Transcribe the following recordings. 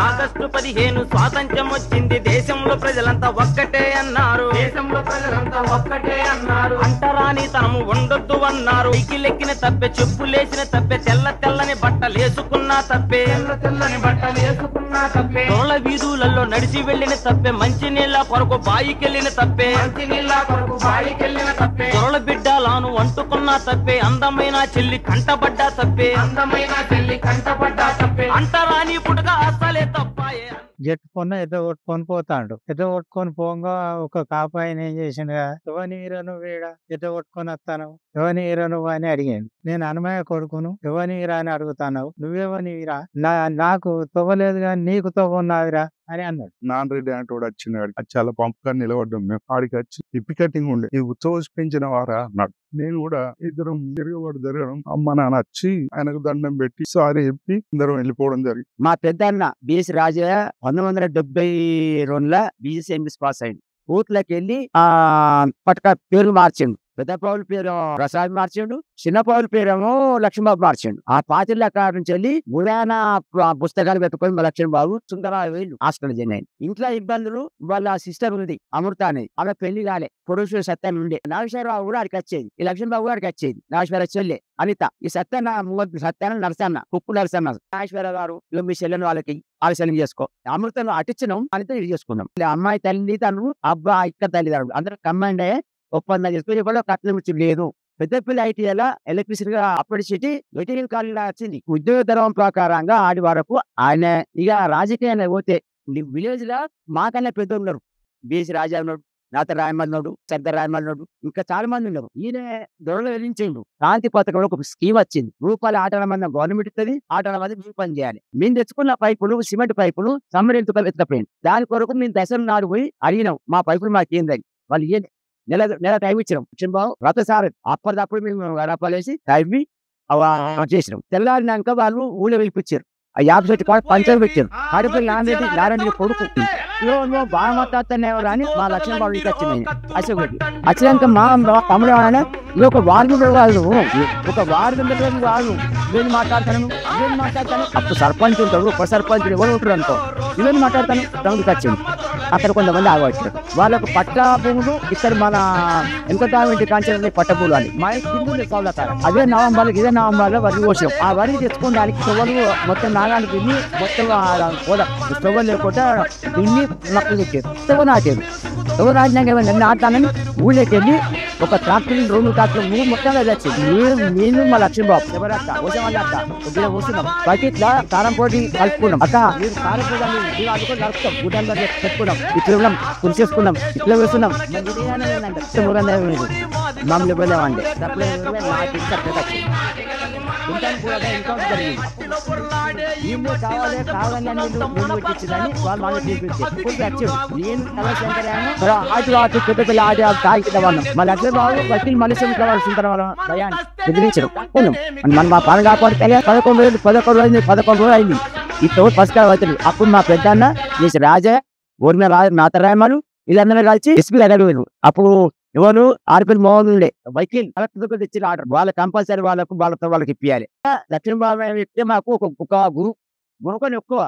August 15 స్వాతంత్ర్యం వచ్చింది, దేశంలో ప్రజలంతా ఒక్కటే అన్నారు. అంటరాని తనము ఉండొద్దు అన్నారు. పైకిలెక్కిన తప్పే, చెప్పులేసిన తప్పే, తెల్ల తెల్లని బట్టలేసుకున్నా తప్పే. తోళ్ళ వీధులలో నడిచి వెళ్ళిన తప్పే, మంచి నీళ్ళ కొరకు బాయికెళ్ళిన తప్పే. తొరల బిడ్డలాను అంటుకున్నా తప్పే, అందమైన చెల్లి కంటబడ్డా తప్పే. అంటరాని పుట్టుక అసలే తప్పాయే. జట్టు పొన్న ఎద్ద కొట్టుకొని పోతాడు. ఎద్ద కొట్టుకొని పోగా ఒక కాపాయన ఏం చేసిండు, ఎవనీరా నువ్వేడా ఎద్ద కొట్టుకొని వస్తాను, ఎవనీరా నువ్వు అని అడిగాను. నేను అన్నమయ్య కొడుకును, ఎవనీరా అని అడుగుతాను, నువ్వెవనీరా, నాకు తవ్వలేదు కానీ నీకు తవ్వున్నాదిరా అని అన్నాడు. నాన్ రెడ్డి అంటే కూడా వచ్చినాడు. అది చాలా పంపకాన్ని నిలబడ్డాం మేము. ఆడికి వచ్చి ఇప్పి కటింగ్ ఉండే, ఈ ఉత్సవం పెంచిన వారా అన్నాడు. నేను కూడా ఇద్దరం జరగడం అమ్మ నాన్న వచ్చి ఆయనకు దండం పెట్టి సారీ చెప్పి ఇద్దరం వెళ్ళిపోవడం జరిగింది. మా పెద్దన్న BS Rajaiah 1972 BSc MS pass అయింది. ఊట్లోకి వెళ్ళి పట్టక పేరు మార్చిండు. పెద్ద పౌరుల పేరు ప్రసాద్ మార్చిండు, చిన్న పౌరుల పేరేమో లక్ష్మీబాబు మార్చిండు. ఆ పాతిళ్ళ కాడ నుంచి వెళ్ళి గురాన పుస్తకాలు పెట్టుకొని మా లక్ష్మీబాబు సుందరరావు వీళ్ళు హాస్టల్ జాయిన్ అయింది. ఇంట్లో ఇబ్బందులు, వాళ్ళ సిస్టర్ ఉంది అమృత అనేది, ఆమె పెళ్లి కాలే, పురుషుడు సత్యం ఉండే. నాగేశ్వరరావు కూడా అడికి వచ్చేది, ఈ లక్ష్మీబాబు గారికి వచ్చేది. నాగేశ్వర చెల్లె అనిత, ఈ సత్యాన నరసన్న, కుప్పు నరసన్న. నాగేశ్వర గారు మీ చెల్లెని వాళ్ళకి ఆలస్యం చేసుకో, అమృతను అటిచ్చినాం, అనిత ఇది చేసుకున్నాం. అమ్మాయి తల్లి తను, అబ్బాయి ఇక్కడ తల్లిదండ్రులు అందరూ కంబైండ్ అయ్యే ఒప్పందం చేసుకుని కూడా కట్నం ఇచ్చి లేదు. పెద్దపల్లి ఐటీఐలో ఎలక్ట్రిసిటీ అప్రెంటిసిటీ వెటరీనరీ కాలేజీలో వచ్చింది. ఉద్యోగ ధర్మం ప్రకారంగా ఆడి వరకు ఆయన ఇక రాజకీయాన్ని పోతే విలేజ్ లో మాకన్నా పెద్ద ఉన్నారు. బిఎస్ రాజా ఉన్నాడు, నాత రాయమల్ ఉన్నాడు, సర్దార్ రాయమల్ ఉన్నాడు, ఇంకా చాలా మంది ఉన్నారు. ఈయన దొరలు వెలించిండు. క్రాంతి పథకంలో ఒక స్కీమ్ వచ్చింది, రూపాయల ఆటల మంది గవర్నమెంట్ ఇస్తుంది, ఆటల మంది మీరు పని చేయాలి. మేము తెచ్చుకున్న పైపులు, సిమెంట్ పైపులు సమ్మరెంతుగా ఎత్తపోయింది. దాని కొరకు మేము దశల నాడు పోయి అడిగినాం, మా పైపులు మాకేందని. వాళ్ళు ఏం నెల టైం ఇచ్చినాం. చిన్నబాబు రథసారి అప్పటిదప్పుడు మేము గడపలేసి టైం చేసినాం. తెల్లారినాక వాళ్ళు ఊళ్ళో వెళ్ళిపించారు. ఆ యాప్ చెట్టు కాడ పంచర్ పెట్టారు. ఆడిపోయి నారాయణ కొడుకు బాగా మాట్లాడుతున్నావు అని మా లక్ష్మణ బాబు ఇంటికి వచ్చింది. అశోక్ వచ్చినాక మా తమ్ముడు ఇది ఒక వార్డు కాదు, ఒక వార్డు కాదు, నేను మాట్లాడతాను. అప్పుడు సర్పంచ్ ఉంటాడు, ఉప సర్పంచ్ ఎవరు ఉంటారు అనుకో, ఇవన్నీ మాట్లాడతాను. తమ్ముడికి వచ్చింది. అక్కడ కొంతమంది ఆగొచ్చారు. వాళ్ళకు పట్ట భూములు ఇక్కడ మన ఎంకటామింటి కాంచెల్ని పట్ట భూములు అని మా కింద సౌలతారు. అదే నవంబర్కి, ఇదే నవంబర్లో వరి కోసాం. ఆ వరి తెచ్చుకోవడానికి స్టవ్లు మొత్తం నాగాలు తిని మొత్తం స్టవ్ లేకుండా తిని నక్కలు తెచ్చారు. స్టవ్ నాటారు. స్టవ్ నాటినాక నాటానని ఊళ్ళోకి వెళ్ళి ఒక ట్రాక్టర్ 2 ట్రాక్టర్లు మొత్తంగా తెచ్చింది. నేను మా లక్ష్మీబాబు ఎవరక్క వచ్చే వాళ్ళ అక్క కొద్దిగా కూర్చున్నాం. బకెట్లా కారం పొడి కలుపుకున్నాం. అక్క మీరు కారం పొడి అనుకుని నడుపుతాం, గుడ్డలు పెట్టుకున్నాం, ఇట్లా కురిసేసుకున్నాం, ఇట్లా వేస్తున్నాం. మామూలు పోలేమండి కావాలి కావాలని పెట్టించిందని వాళ్ళు మళ్ళీ తీసుకొచ్చి నేను ఆటు పెద్ద ఆడి తాగిద్దామన్నాం. మా లక్ష్మీ బాబు వచ్చి మనుషులు కావాల్సిన భయాన్ని బెదిరించడం. మనం మా పని కాకపోతే 11 రోజులు అయింది. ఈ తోడు పసుకా అవుతుంది. అప్పుడు మా పెద్ద అన్న చేసి రాజా ఊరిన నాత రాయమాను వీళ్ళందరూ కలిసి ఎస్పీ అడగలేదు. అప్పుడు ఎవరు ఆర్పి మోహన్ ఉండే వైకిల్ కలెక్టర్ తెచ్చిన ఆర్డర్ వాళ్ళ కంపల్సరీ వాళ్ళకి ఇప్పియాలి. లక్ష్మీబాబు చెప్తే మాకు ఒక గురుకొని ఎక్కువ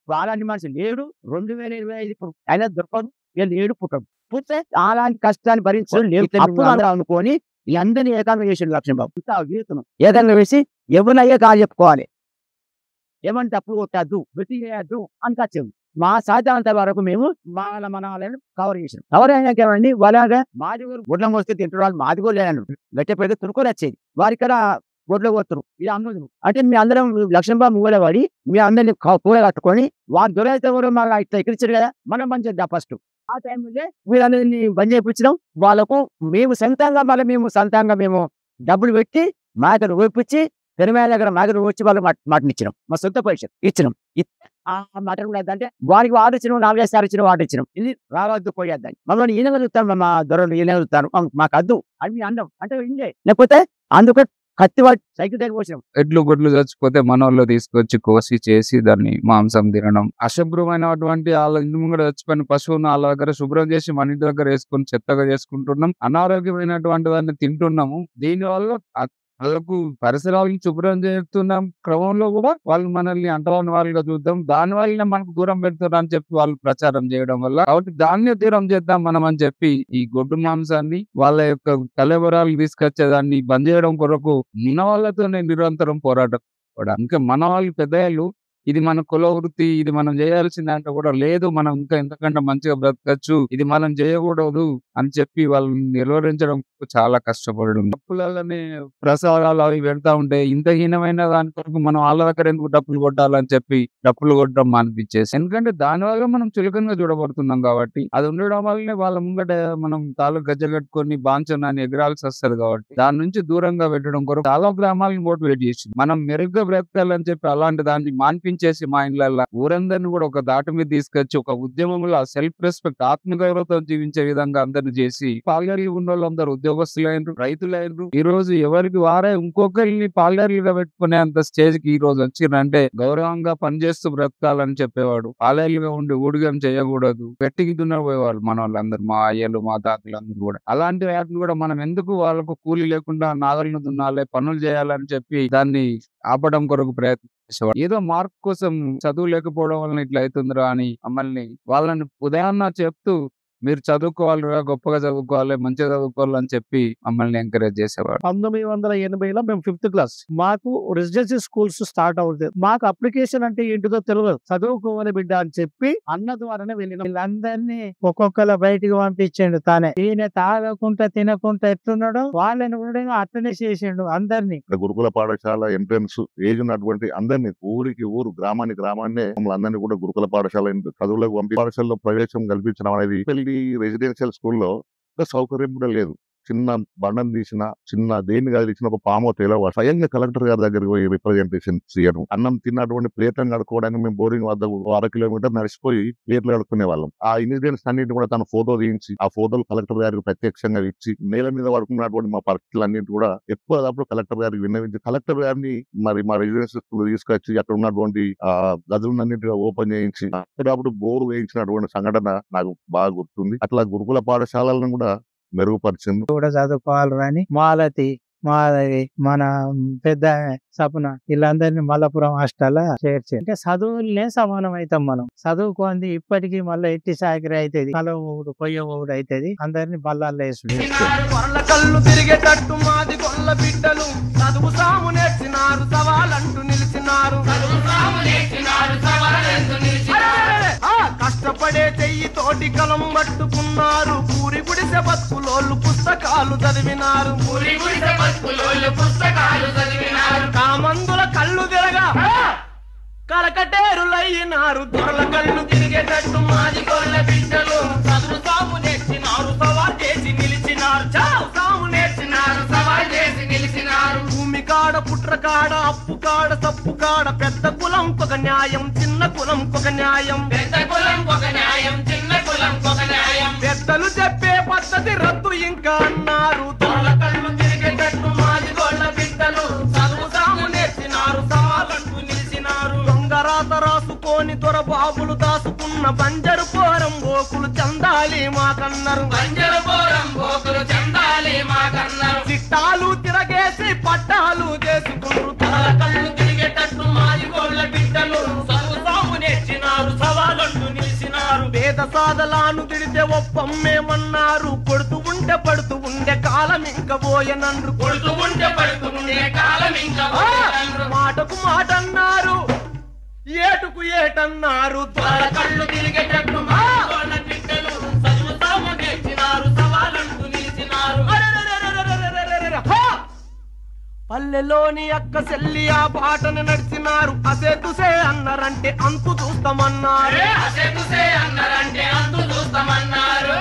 అలాంటి మనిషి లేడు. 2025 అయినా దొరకదు, లేడు పుట్టడు. పుట్టే అలాంటి కష్టాన్ని భరించడం లేదు అనుకోని అందరినీ ఏకాంగం చేసాడు లక్ష్మీబాబు. ఏకాంగం వేసి ఎవరినయ్యే కాదు చెప్పుకోవాలి, ఏమంటే తప్పుడు కొట్టద్దు, వెతికేయద్దు అని వచ్చాము. మా సాధ్యమంత వరకు మేము మన వాళ్ళని కవర్ చేసాం. కవర్ అయినాక ఏమండి వాళ్ళగా మాదిగోలు గుడ్లం వస్తే తింటారు. వాళ్ళు మాదిగోలు లేదండి, గట్టి పెడితే తురుకొని వచ్చేది. వారి ఇక్కడ గొడ్లు కొత్తరు, ఇలా అందరు అంటే మీ అందరం లక్ష్మీబాబు మూల పడి మీ అందరినీ కూర కట్టుకొని వారు దొరైతే కూడా మాకు ఇట్లా ఎక్కించారు కదా, మనం బంద్ చేద్దాం. ఫస్ట్ ఆ టైంలో వీళ్ళందరినీ బంద్ చేయించడం. వాళ్ళకు మేము సొంతంగా మేము డబ్బులు పెట్టి మాకను వేపించి పెరుమాయ దగ్గర మాగరు వచ్చి వాళ్ళు మటన్ ఇచ్చినాం. మా సొంత పైసలు ఇచ్చినాం. ఆ మటన్ కూడా అంటే వారికి వాడు ఇచ్చినాం, 4 ఇచ్చిన వాడు ఇచ్చినాం. ఇది రావద్దు పోయేద్దాం. మమ్మల్ని ఈయన కలుగుతాను, మా దొరలు ఈయన కలుగుతాను, మాకు అద్దు అని అన్నాం. అంటే ఇండే లేకపోతే అందుకే కత్తి వాడు సైకిల్ దగ్గర వచ్చినాం. ఎడ్లు గొడ్లు చచ్చిపోతే మనోళ్ళు తీసుకొచ్చి కోసి చేసి దాన్ని మాంసం తినడం. అశుభ్రమైనటువంటి వాళ్ళ ఇంటి ముంగడ చచ్చిపోయిన పశువును వాళ్ళ దగ్గర శుభ్రం చేసి మన ఇంటి దగ్గర వేసుకొని చెత్తగా చేసుకుంటున్నాం. అనారోగ్యమైనటువంటి దాన్ని తింటున్నాము. దీనివల్ల వాళ్ళకు పరిసరాలను శుభ్రం చేస్తున్న క్రమంలో కూడా వాళ్ళు మనల్ని అంటరాని వాళ్ళుగా చూద్దాం, దాని వల్లనే మనకు దూరం పెడుతున్నారు అని చెప్పి వాళ్ళు ప్రచారం చేయడం వల్ల, కాబట్టి దాన్ని దూరం చేద్దాం మనం అని చెప్పి ఈ గొడ్డు మాంసాన్ని వాళ్ళ యొక్క కలవరాలు తీసుకొచ్చేదాన్ని బంద్ చేయడం కొరకు మన వాళ్ళతోనే నిరంతరం పోరాటం కూడా. ఇంకా మన వాళ్ళు పెద్దవాళ్ళు ఇది మన కుల వృత్తి, ఇది మనం చేయాల్సింది అంటే కూడా లేదు, మనం ఇంకా ఎంతకంటే మంచిగా బ్రతకచ్చు, ఇది మనం చేయకూడదు అని చెప్పి వాళ్ళని నిర్వహించడం చాలా కష్టపడడం. డప్పులనే ప్రసారాలు అవి పెడతా ఉంటే ఇంత హీనమైన దాని కొరకు మనం వాళ్ళ దగ్గర ఎందుకు డప్పులు కొట్టాలని చెప్పి డప్పులు కొట్టడం మానిపించేసి, ఎందుకంటే దాని వల్ల మనం చులకనగా చూడబడుతున్నాం కాబట్టి, అది ఉండడం వల్లనే వాళ్ళ ముంగట మనం తాలూకు గజ్జలు కట్టుకొని బాంచనాన్ని ఎగరాల్సి వస్తుంది కాబట్టి దాని నుంచి దూరంగా పెట్టడం కొరకు చాలా గ్రామాలను మోటివేట్ చేసి మనం మెరుగ్గా బ్రతకాలని చెప్పి అలాంటి దాన్ని మాన్పించేసి మా ఇండ్ల ఊరందరినీ కూడా ఒక దాటి మీద తీసుకొచ్చి ఒక ఉద్యమంలో సెల్ఫ్ రెస్పెక్ట్ ఆత్మగౌరవంతో జీవించే విధంగా అందరిని చేసి పాల్గొని ఉన్న వాళ్ళందరూ ఉద్యోగస్తులైనరు, రైతులైనరు. ఈ రోజు ఎవరికి వారే ఇంకొకరిని పాల్గొనిగా పెట్టుకునే అంత స్టేజ్ కి ఈ రోజు వచ్చిందంటే గౌరవంగా పనిచేస్తూ బ్రతకాలని చెప్పేవాడు. పాలేలుగా ఉండి ఊడిగం చేయకూడదు, గట్టికి దున్నపోయేవాళ్ళు మన వాళ్ళందరూ, మా అయ్యలు మా తాతలందరూ కూడా. అలాంటి వాటిని కూడా మనం ఎందుకు వాళ్ళకు కూలి లేకుండా నాగలను దున్నాలి, పనులు చేయాలని చెప్పి దాన్ని ఆపడం కొరకు ప్రయత్నం చేసేవాడు. ఏదో మార్క్ కోసం చదువు లేకపోవడం వలన ఇట్లా అవుతుందిరా అని మమ్మల్ని వాళ్ళని ఉదయాన్న చెప్తూ మీరు చదువుకోవాలిరా, గొప్పగా చదువుకోవాలి, మంచిగా చదువుకోవాలి అని చెప్పి మమ్మల్ని ఎంకరేజ్ చేసేవాడు. 1980లో మేము 5th క్లాస్, మాకు రెసిడెన్సీ స్కూల్స్ స్టార్ట్ అవుతాయి. మాకు అప్లికేషన్ అంటే ఏంటిదో తెలియదు, చదువుకోవాలి బిడ్డ అని చెప్పి అన్న ద్వారానే వెళ్ళిన వీళ్ళందరినీ ఒక్కొక్కరు బయటికి పంపించిండు. తానే ఈయన తాగకుండా తినకుండా ఎట్లున్నాడో వాళ్ళని కూడా అట్లనే చేసిండు అందరినీ. గురుకుల పాఠశాల ఎంట్రన్స్ ఏజ్ ఉన్నటువంటి అందరినీ ఊరికి ఊరు గ్రామానికి గ్రామాన్నే మమ్మల్ని అందరినీ కూడా గురుకుల పాఠశాల చదువులకు పంపి పాఠశాలలో ప్రవేశం కల్పించడం అనేది పెళ్లి రెసిడెన్షియల్ స్కూల్లో సౌకర్యం కూడా లేదు. చిన్న బండం తీసిన, చిన్న దేన్ని కదిలిసిన ఒక పామో తేలవ స్వయంగా కలెక్టర్ గారి దగ్గరికి పోయి రిప్రజెంటేషన్ చేయడం. అన్నం తిన్నటువంటి ప్లేట్లను కడుక్కోవడానికి మేము బోరింగ్ వద్ద 1/2 కిలోమీటర్ నడిచిపోయి ప్లేట్లు కడుక్కునే వాళ్ళం. ఆ ఇన్సిడెంట్స్ అన్నింటి కూడా తను ఫోటో తీయించి ఆ ఫోటోలు కలెక్టర్ గారికి ప్రత్యక్షంగా ఇచ్చి నేల మీద పడుకున్నటువంటి మా పరిస్థితులు అన్నింటి కూడా ఎక్కువ కలెక్టర్ గారికి విన్నవించి కలెక్టర్ గారిని మరి మా రెసిడెన్స్ స్కూల్ తీసుకొచ్చి అక్కడ ఉన్నటువంటి గదులన్నింటిగా ఓపెన్ చేయించి అప్పుడప్పుడు బోరు వేయించినటువంటి సంఘటన నాకు బాగా గుర్తుంది. అట్లా గురుకుల పాఠశాలను కూడా మెరుగుపరిచింది. కూడా చదువుకోవాలి అని మాలతి, మాధవి, మన పెద్ద సపన వీళ్ళందరినీ మల్లపురం హాస్టల్ చేర్చి, అంటే చదువులనే సమానం అవుతాం మనం. చదువుకోండి ఇప్పటికీ మళ్ళీ ఎట్టి సాకిరి అవుతుంది, కలవడు కొయ్యవుడు అవుతుంది, అందరినీ బల్లాల్లో వేసుడు. కొరల కళ్ళు తిరిగేటట్టు మాది కొల్ల బిడ్డలు చదువు సాము నేర్చినారు, సవాలంటూ నిలిచినారు. కష్టపడే చెయ్యి తోటి కలం పట్టుకున్నారు, పూరి గుడిసె బతుకులోళ్ళు పుస్తకాలు చదివినారు. కామందుల కళ్ళు తిరగా కలకటేరులయ్యినారు, దొరల కళ్ళు తిరిగేటట్టు మాది కొల్ల బిడ్డలు చదువు సాము నేర్చినారు, సవాల్ చేసి నిలిచినారు. సాము నేర్చినారు, సవాల్ చేసి నిలిచినారు. భూమి కాడ పుట్ర కాడ అప్పు కాడ తప్పు కాడ పెద్ద కులం ఒక న్యాయం, చిన్న కులం ఒక న్యాయం. పెద్ద కులం ఒక న్యాయం, చిన్న కులం ఒక న్యాయం. పెద్దలు చెప్పే పద్ధతి రద్దు ఇంకా అన్నారు, దొరల కళ్ళు తిరిగేటట్టు మాది కొల్ల బిడ్డలు చదువు సాము నేర్చినారు, సవాలంటూ నిలిచినారు. దొంగరాత రాసుకొని దొరబాబులు దాసుకున్న బంజరు పోరం బోకులు చందాలి మాకన్నారు, బంజరు పోరం బోకులు చందాలి మాకన్నారు. చిట్టాలు తిరగేసి పట్టాలు చేసుకుంటారు, తల కళ్ళు తిరిగేటట్టు మాది కొల్ల బిడ్డలు చదువు సాము నేర్చినారు, సవాలంటూ నిలిచినారు. వేద సాధలాను తిడితే ఒప్పమ్మేమన్నారు, కొడుతూ ఉంటే పడుతూ ఉండే కాలం ఇంక పోయనన్రు, కొడుతూ ఉంటే పడుతూ ఉండే కాలం ఇంకా మాటకు మాట అన్నారు, ఏటుకు ఏటన్నారు. త్వర కళ్ళు తిరిగేటట్టు మా కొల్ల బిడ్డలు చదువు సాము నేర్చినారు, సవాలంటూ నిలిచినారు. పల్లెలోని అక్క చెల్లి ఆ బాటను నడిచినారు, అసేతుసే అన్నారంటే అంతు చూస్తామన్నారు,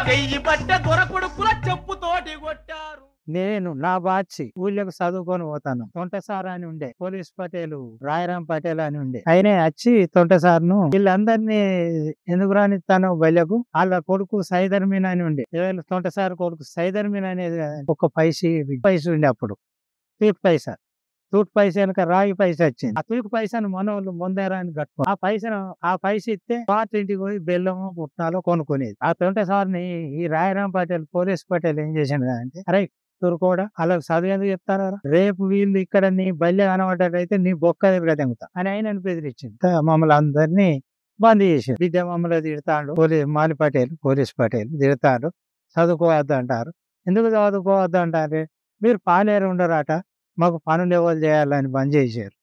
చెయ్యి పట్టే దొరకొడుకుల చెప్పుతోటి కొట్టారు. నేను నా బాచి ఊళ్ళోకి చదువుకొని పోతాను. తొంటసార్ అని ఉండే, పోలీస్ పటేలు రాయరాం పటేల్ అని ఉండే, ఆయన వచ్చి తొంటసార్ను వీళ్ళందరినీ ఎందుకు రానిస్తాను బయలకు, వాళ్ళ కొడుకు సైదర్ మీనా అని ఉండే, తొంటసార్ కొడుకు సైదర్ మీనా అనేది ఒక పైసీ ఉండే అప్పుడు, తూట్ పైసా వెనక రాగి పైసా వచ్చింది. ఆ తూకు పైసాను మనోళ్ళు ముందేరాని కట్టుకో, ఆ పైస ఇస్తే పాత ఇంటికి పోయి బెల్లము పుట్నాలో కొనుక్కునేది. ఆ తొంటసార్ని ఈ రాయరాం పటేల్ పోలీస్ పటేల్ ఏం చేసిండు అంటే, అరే కూడా వాళ్ళకి చదువు ఎందుకు చెప్తారా? రేపు వీళ్ళు ఇక్కడ నీ బల్య కనబడ్డట్టయితే నీ బొక్క తెంగుతా అని ఆయన బెదిరించింది. మమ్మల్ని అందరినీ బంద్ చేశారు. బిడ్డ మమ్మల్ని తిడతాడు, మాలి పటేల్, పోలీస్ పటేల్ తిడతాడు, చదువుకోవద్దు అంటారు. ఎందుకు చదువుకోవద్దు అంటారు? మీరు పాలేరు ఉండరాట, మాకు పనులు ఎవరు చేయాలని బంద్ చేశారు,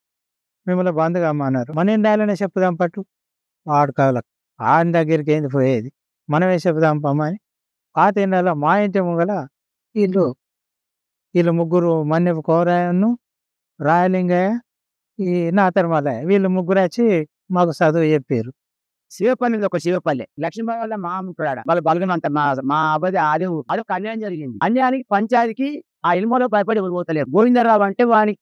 మిమ్మల్ని బంద్ కమ్మన్నారు. మన ఇండాలనే చెప్పుదాం పట్టు వాడుకోవాలకు ఆయన దగ్గరికి ఏంది పోయేది, మనమే చెప్పుదాం పమ్మని. పాత ఇండాలో మా ఇంటి ముంగల వీళ్ళు ముగ్గురు, మన్నెపు కోరాయను, రాయలింగయ్య, ఈ నాతర్మలయ్య, వీళ్ళు ముగ్గురు వచ్చి మాకు చదువు చెప్పారు. శివపల్లి ఒక శివపల్లి లక్ష్మీబాబు వాళ్ళ మా ఉంటాడు వాళ్ళ బలగం అంట మా అబ్బాయి అదొక అన్యాయం జరిగింది. అన్యాయానికి పంచాయతీకి ఆ ఇల్మలో భయపడి ఎవరు పోతలేరు. గోవిందరావు అంటే వాని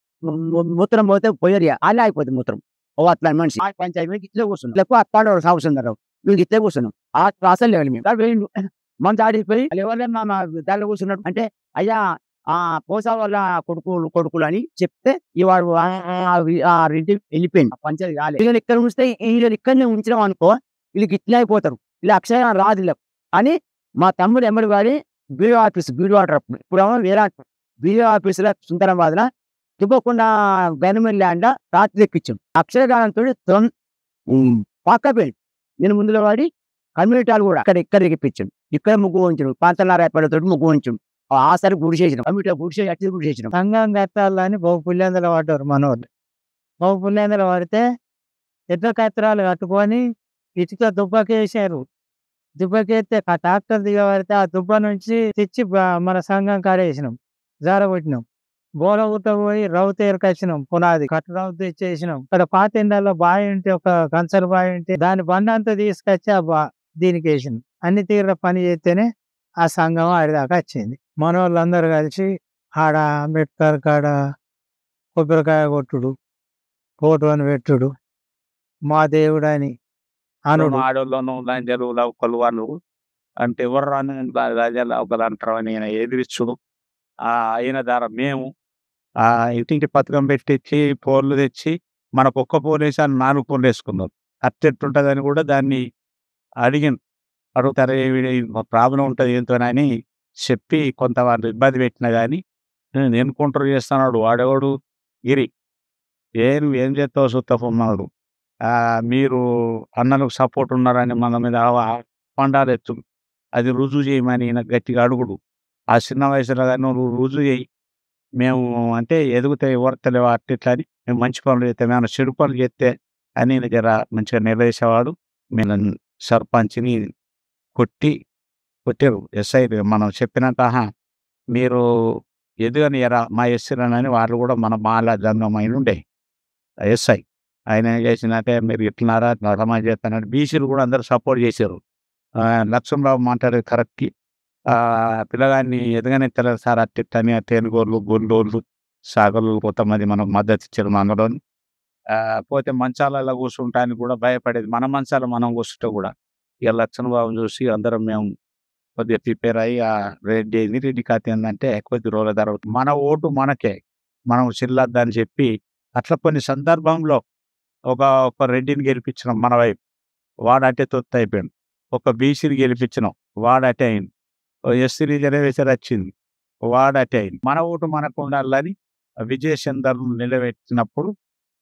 మూత్రం పోతే పోయారు, అలా అయిపోతుంది మూత్రం. ఓ అట్లా మనిషి ఆ పంచాయతీ ఇట్లా కూర్చున్నాం, లేకపోతే అత్తాడు సంవత్సరం మేము ఇట్లే కూర్చున్నాం. ఆ అసలు లేవు మేము మన దాడిపోయి ఎవరైనా మా దాంట్లో కూర్చున్నాడు అంటే, అయ్యా ఆ పోసా వాళ్ళ కొడుకులు అని చెప్తే ఇవాడు ఇంటి వెళ్ళిపోయింది. పంచాయతీ రాలేదు. వీళ్ళని ఇక్కడ ఉంచితే వీళ్ళని ఇక్కడనే ఉంచినాం అనుకో, వీళ్ళకి ఇట్లా అయిపోతారు, ఇలా అక్షరం రాదు ఇలా అని మా తమ్ముడు ఎమ్మడి వాడి బీడీ ఆఫీస్, బీడీ వాటర్ ఇప్పుడు వేరే బీడీ ఆఫీసులో సుందరాబాద్ లో తిప్పకుండా గవర్నమెంట్ ల్యాండ్ రాత్రి ఎక్కించాం. అక్షరగానంతో పక్కపోయింది. నేను ముందులో వాడి కమ్యూనిటీ వాళ్ళు కూడా ఇక్కడ ఎక్కించాం. ఇక్కడ ముగ్గు ఉంచాడు, పాంతనారాయణపేటతో ముగ్గు ఉంచాం. ఆ సరి గుడి చేసినాం, కమ్యూనిటీ గుడి చేసి అట్టి గుడి చేసినాం. సంఘం కట్టాలని బహు పుల్లేందలు పడ్డారు మనోళ్ళు. బహు పుల్లేందలు పడితే ఎట్ల కత్తరాలు కట్టుకొని ఇటుక దుబ్బకేసారు. దుబ్బకేస్తే ఆ ట్రాక్టర్ దిగబడితే ఆ దుబ్బ నుంచి తెచ్చి మన సంఘం కాడేసినాం, జారగొట్టినాం. బోలగుట్ట పోయి రౌత ఎరకొచ్చినాం, పునాది కట్ట రౌత తెచ్చేసినాం. ఇక్కడ పాత ఎండాల్లో బావి ఉంటే, ఒక కంచర్ బావి ఉంటే దాని బండ అంతా తీసుకొచ్చి దీనికి వేసినాం. అన్ని తీర పని చేస్తేనే ఆ సంఘం ఆడిదాకా వచ్చింది. మన వాళ్ళందరూ కలిసి ఆడ అంబేద్కర్ కాడ కొబ్బరికాయ కొట్టుడు, ఫోటో అని పెట్టుడు, మా దేవుడు అని అనుడు. ఆడోళ్ళను లంజలు లౌకలు వాళ్ళు అంటే ఎవరు రాని లౌకలు అంటారు అని ఆయన ఎదిరిచ్చుడు. అయిన ద్వారా మేము ఇంటింటి పథకం పెట్టించి పోర్లు తెచ్చి మనకు ఒక్క పోలు వేసి 4 పోర్లు వేసుకున్నాం. అట్టెట్టుంటుందని కూడా దాన్ని అడిగింది. అడుగుతారు ప్రాబ్లం ఉంటుంది ఏంటోనని చెప్పి కొంత వాళ్ళు ఇబ్బంది పెట్టినా కానీ నేను కంట్రోల్ చేస్తున్నాడు. వాడేవాడు గిరి ఏం చేస్తావు సుత్తపున్నాడు, మీరు అన్నలకు సపోర్ట్ ఉన్నారని మన మీద పండాలెత్తు, అది రుజువు చేయమని ఈయన గట్టిగా అడుగుడు. ఆ చిన్న వయసులో కానీ నువ్వు రుజువు చేయి, మేము అంటే ఎదుగుతాయి ఓర్తలేవు అట్లా అని, మేము మంచి పనులు చేస్తే, మేము చెడు పనులు చేస్తే అని ఈయన జర మంచిగా నిలదీసేవాడు. మేము సర్పంచ్ని కొట్టారు ఎస్ఐ. మనం చెప్పినంత మీరు ఎదుగని ఎరా మా ఎస్సీలని వాళ్ళు కూడా మన మాల జంగమైన ఉండే ఎస్ఐ. ఆయన ఏం చేసిందంటే, మీరు ఇట్లన్నారా సమాజ్ చేస్తానంటే బీసీలు కూడా అందరూ సపోర్ట్ చేశారు. లక్ష్మణరావు మాట్లాడేది కరెక్ట్కి, పిల్లగాన్ని ఎదగనే తెలియదు సార్ అట్టిట్టని తేనుగోళ్ళు గొల్లోళ్ళు సాగలు కొంతమంది మనకు మద్దతు ఇచ్చారు. మనలో పోతే మంచాలలో కూర్చుంటానికి కూడా భయపడేది. మన మంచాలు మనం కూర్చుంటే కూడా ఇక లక్ష్మణబాబుని చూసి అందరం మేము కొద్దిగా ప్రిపేర్ అయ్యి రెడ్డి కథ ఏంటంటే కొద్ది రోజుల తర్వాత మన ఓటు మనకే, మనం చిల్లద్దని చెప్పి అట్లా కొన్ని సందర్భంలో ఒక రెడ్డిని గెలిపించినాం మన వైపు, వాడంటే తొత్తు అయిపోయాడు. ఒక బీసీని గెలిపించినాం, వాడటే అయింది. ఎస్సీ రిజర్వేషన్ వచ్చింది, వాడటే అయింది. మన ఓటు మనకు ఉండాలని విజయచందర్ను నిలబెట్టినప్పుడు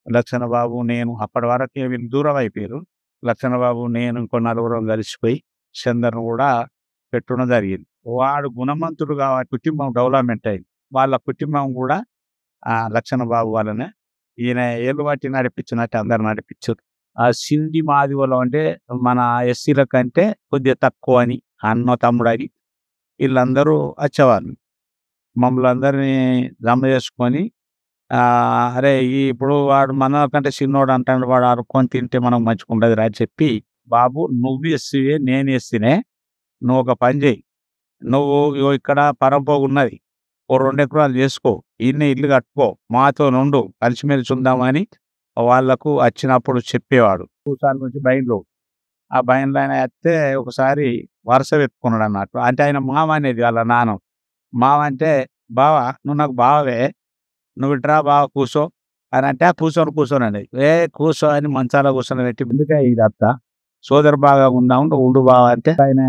లక్ష్మణబాబు నేను అప్పటి వరకు వీళ్ళు దూరం అయిపోయారు. లక్ష్మణబాబు నేను ఇంకో 4 కలిసిపోయి చందర్ను కూడా పెట్టడం జరిగింది. వాడు గుణవంతుడు కాబట్టి కుటుంబం డెవలప్మెంట్ అయింది. వాళ్ళ కుటుంబం కూడా లక్ష్మణబాబు వాళ్ళనే ఈయన ఏళ్ళు బట్టి నడిపించినట్టు అందరు నడిపించారు. ఆ సింధి మాదివలం అంటే మన ఎస్సీల కంటే కొద్దిగా తక్కువ అని అన్న తమ్ముడు అని వీళ్ళందరూ వచ్చేవాళ్ళు. మమ్మల్ని అందరినీ జమ చేసుకొని అరే ఇప్పుడు వాడు మన కంటే చిన్నోడు అంటాడు, వాడు అరుక్కొని తింటే మనం మంచుకుంటుంది రా చెప్పి, బాబు నువ్వు ఎస్సీవే నేను ఎస్సీనే, నువ్వు ఒక పని చేయి, నువ్వు ఇక్కడ పరంపోగు ఉన్నది, ఓ 2 ఎకరాలు చేసుకో, ఈయన ఇల్లు కట్టుకో, మాతో నుండు కలిసిమెలిసి ఉందామని వాళ్ళకు వచ్చినప్పుడు చెప్పేవాడు. కూసాల నుంచి బయలు, ఆ బయలు ఆయన వస్తే ఒకసారి వరుస పెట్టుకున్నాడు అన్నట్టు. అంటే ఆయన మామ అనేది వాళ్ళ నాన్న. మామ అంటే బావా నువ్వు నాకు బావే, నువ్వు ఇట్రా బావ కూర్చో అని అంటే కూర్చొని అనేది కూర్చో అని మంచాల కూర్చొని పెట్టి ఎందుకే ఇదంతా సోదరు బాగా ఉందాము ఉండు బావ అంటే ఆయన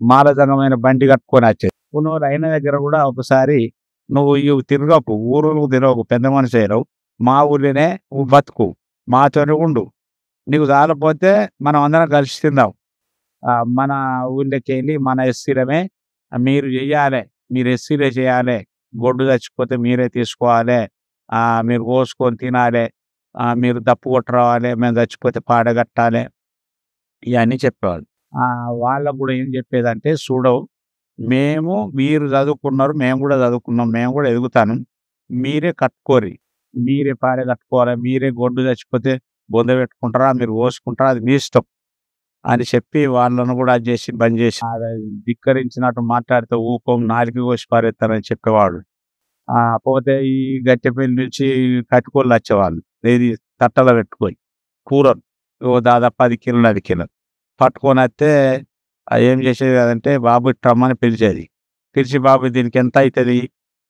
మాలజంగమైన బండి కట్టుకొని వచ్చేది. ఉన్నవారు అయిన దగ్గర కూడా ఒకసారి నువ్వు ఇవి తిరగకు, ఊరు తిరగకు, పెద్ద మనిషి అయినావు, మా ఊళ్ళోనే నువ్వు బతుకు, మాతోనే ఉండు, నీకు చాలపోతే మనం అందరం కలిసి తిందాం. మన ఊళ్ళోకి వెళ్ళి మన ఎస్సీలమే మీరు చెయ్యాలి, మీరు ఎస్సీలే చేయాలి, గొడ్డు చచ్చిపోతే మీరే తీసుకోవాలి, మీరు కోసుకొని తినాలి, మీరు దప్పు కొట్టరావాలి, మేము చచ్చిపోతే పాడగట్టాలి, ఇవన్నీ చెప్పేవాళ్ళు. వాళ్ళకు కూడా ఏం చెప్పేదంటే, చూడవు, మీరు చదువుకున్నారు, మేము కూడా చదువుకున్నాం, మేము కూడా ఎదుగుతాను, మీరే కట్టుకోరి, మీరే పాడే కట్టుకోవాలి, మీరే గొడ్డు చచ్చిపోతే బొంద పెట్టుకుంటారా, మీరు కోసుకుంటారా, అది మీ ఇష్టం అని చెప్పి వాళ్ళను కూడా అది చేసి బంద్ చేసి ధిక్కరించినట్టు మాట్లాడితే ఊపం నాలుగు కోసి పారేస్తారని చెప్పేవాడు. పోతే ఈ గట్టెపల్లి నుంచి కట్టుకోళ్ళు వచ్చేవాళ్ళు, ఏది తట్టలో పెట్టుకొని కూరలు దాదాపు 10 కిలోలు 10 కిలోలు పట్టుకొని వస్తే ఏం చేసేది కదంటే, బాబు ఇట్టమ్మని పిలిచేది. పిలిచి, బాబు దీనికి ఎంత అవుతుంది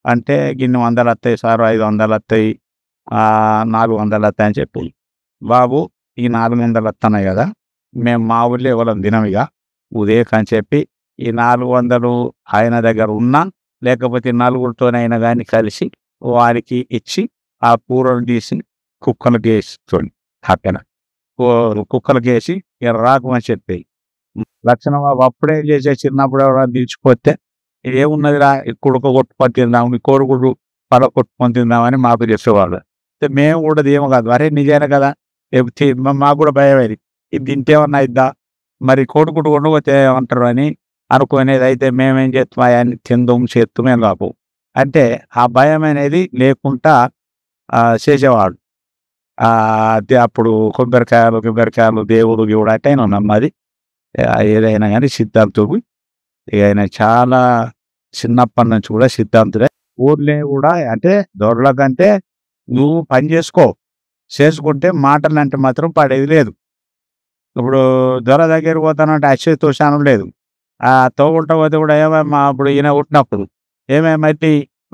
అంటే, గిన్ని 100 వస్తాయి సార్, 500 వస్తాయి, 400 వస్తాయి అని చెప్పి, బాబు ఈ 400 వస్తున్నాయి కదా, మేము మా ఊళ్ళో ఎవరం తినమిగా ఉదయం చెప్పి, ఈ 400 ఆయన దగ్గర ఉన్నా లేకపోతే నలుగురితోనైనా కానీ కలిసి వారికి ఇచ్చి ఆ కూరలు తీసి కుక్కలకు వేసుకోండి, అక్కడ కుక్కలకు వేసి రాకమని చెప్పి, లక్షణం అప్పుడే చేసే చిన్నప్పుడు ఎవరైనా తీర్చిపోతే ఏమున్నదిరా, కుడుక కొట్టుకొని తిందాం, ఈ కోరుకుడు పల కొట్టుకొని తిందామని మాకు చెప్పేవాళ్ళు. మేము కూడా ఏమో కాదు, అరే నిజానే కదా, మాకు కూడా భయం అది, ఇది తింటేమన్నా ఇద్దా, మరి కోడుకుడు ఉండకపోతే ఏమంటారు అని అనుకునేది. అయితే మేమేం చేస్తాం, అవన్నీ తిందాం చేస్తామే కాపు అంటే ఆ భయం అనేది లేకుండా చేసేవాడు. అప్పుడు కొబ్బరికాయలు దేవుడు కూడా అంటే ఆయన నమ్మది, ఏదైనా కానీ సిద్ధాంతుడు. ఆయన చాలా చిన్నప్పటి నుంచి కూడా సిద్ధాంతుడే. ఊర్లే కూడా అంటే దొరల కంటే నువ్వు పని చేసుకుంటే మాటలు అంటే మాత్రం పడేది లేదు. ఇప్పుడు దొర దగ్గర పోతానంటే అచ్చే తోషానం లేదు. తోగుంట పోతే కూడా ఏమేమా అప్పుడు ఈయన పుట్టినప్పుడు ఏమేమైతే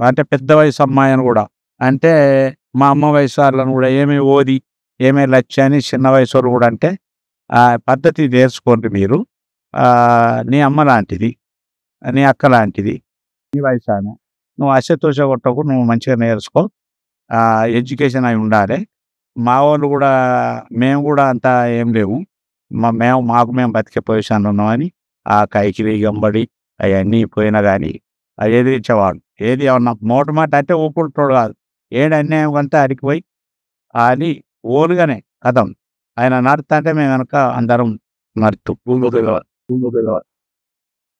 అంటే పెద్ద వయసు అమ్మాయి అని కూడా అంటే మా అమ్మ వయసు వాళ్ళని కూడా ఏమి ఓది ఏమే లక్ష్య అని చిన్న వయసు వాళ్ళు కూడా అంటే పద్ధతి నేర్చుకోండి మీరు, నీ అమ్మ లాంటిది, నీ అక్క లాంటిది, నీ వయసు ఆమె, నువ్వు అసతోష కొట్టకు, నువ్వు మంచిగా నేర్చుకో, ఎడ్యుకేషన్ అయి ఉండాలి. మా వాళ్ళు కూడా మేము కూడా అంతా ఏం లేవు, మేము బతికే పొజిషన్లో ఉన్నామని ఆ కైకిలి గంబడి అవన్నీ పోయినా కానీ అది ఎదిరించేవాడు. ఏది ఏమన్నా మాట అంటే ఊపుకుంటాడు కాదు, ఏడు అన్యాయం అంతా అరికిపోయి అని ఓలుగానే కథం ఆయన నడుతా అంటే మేము వెనక అందరం నడుతూ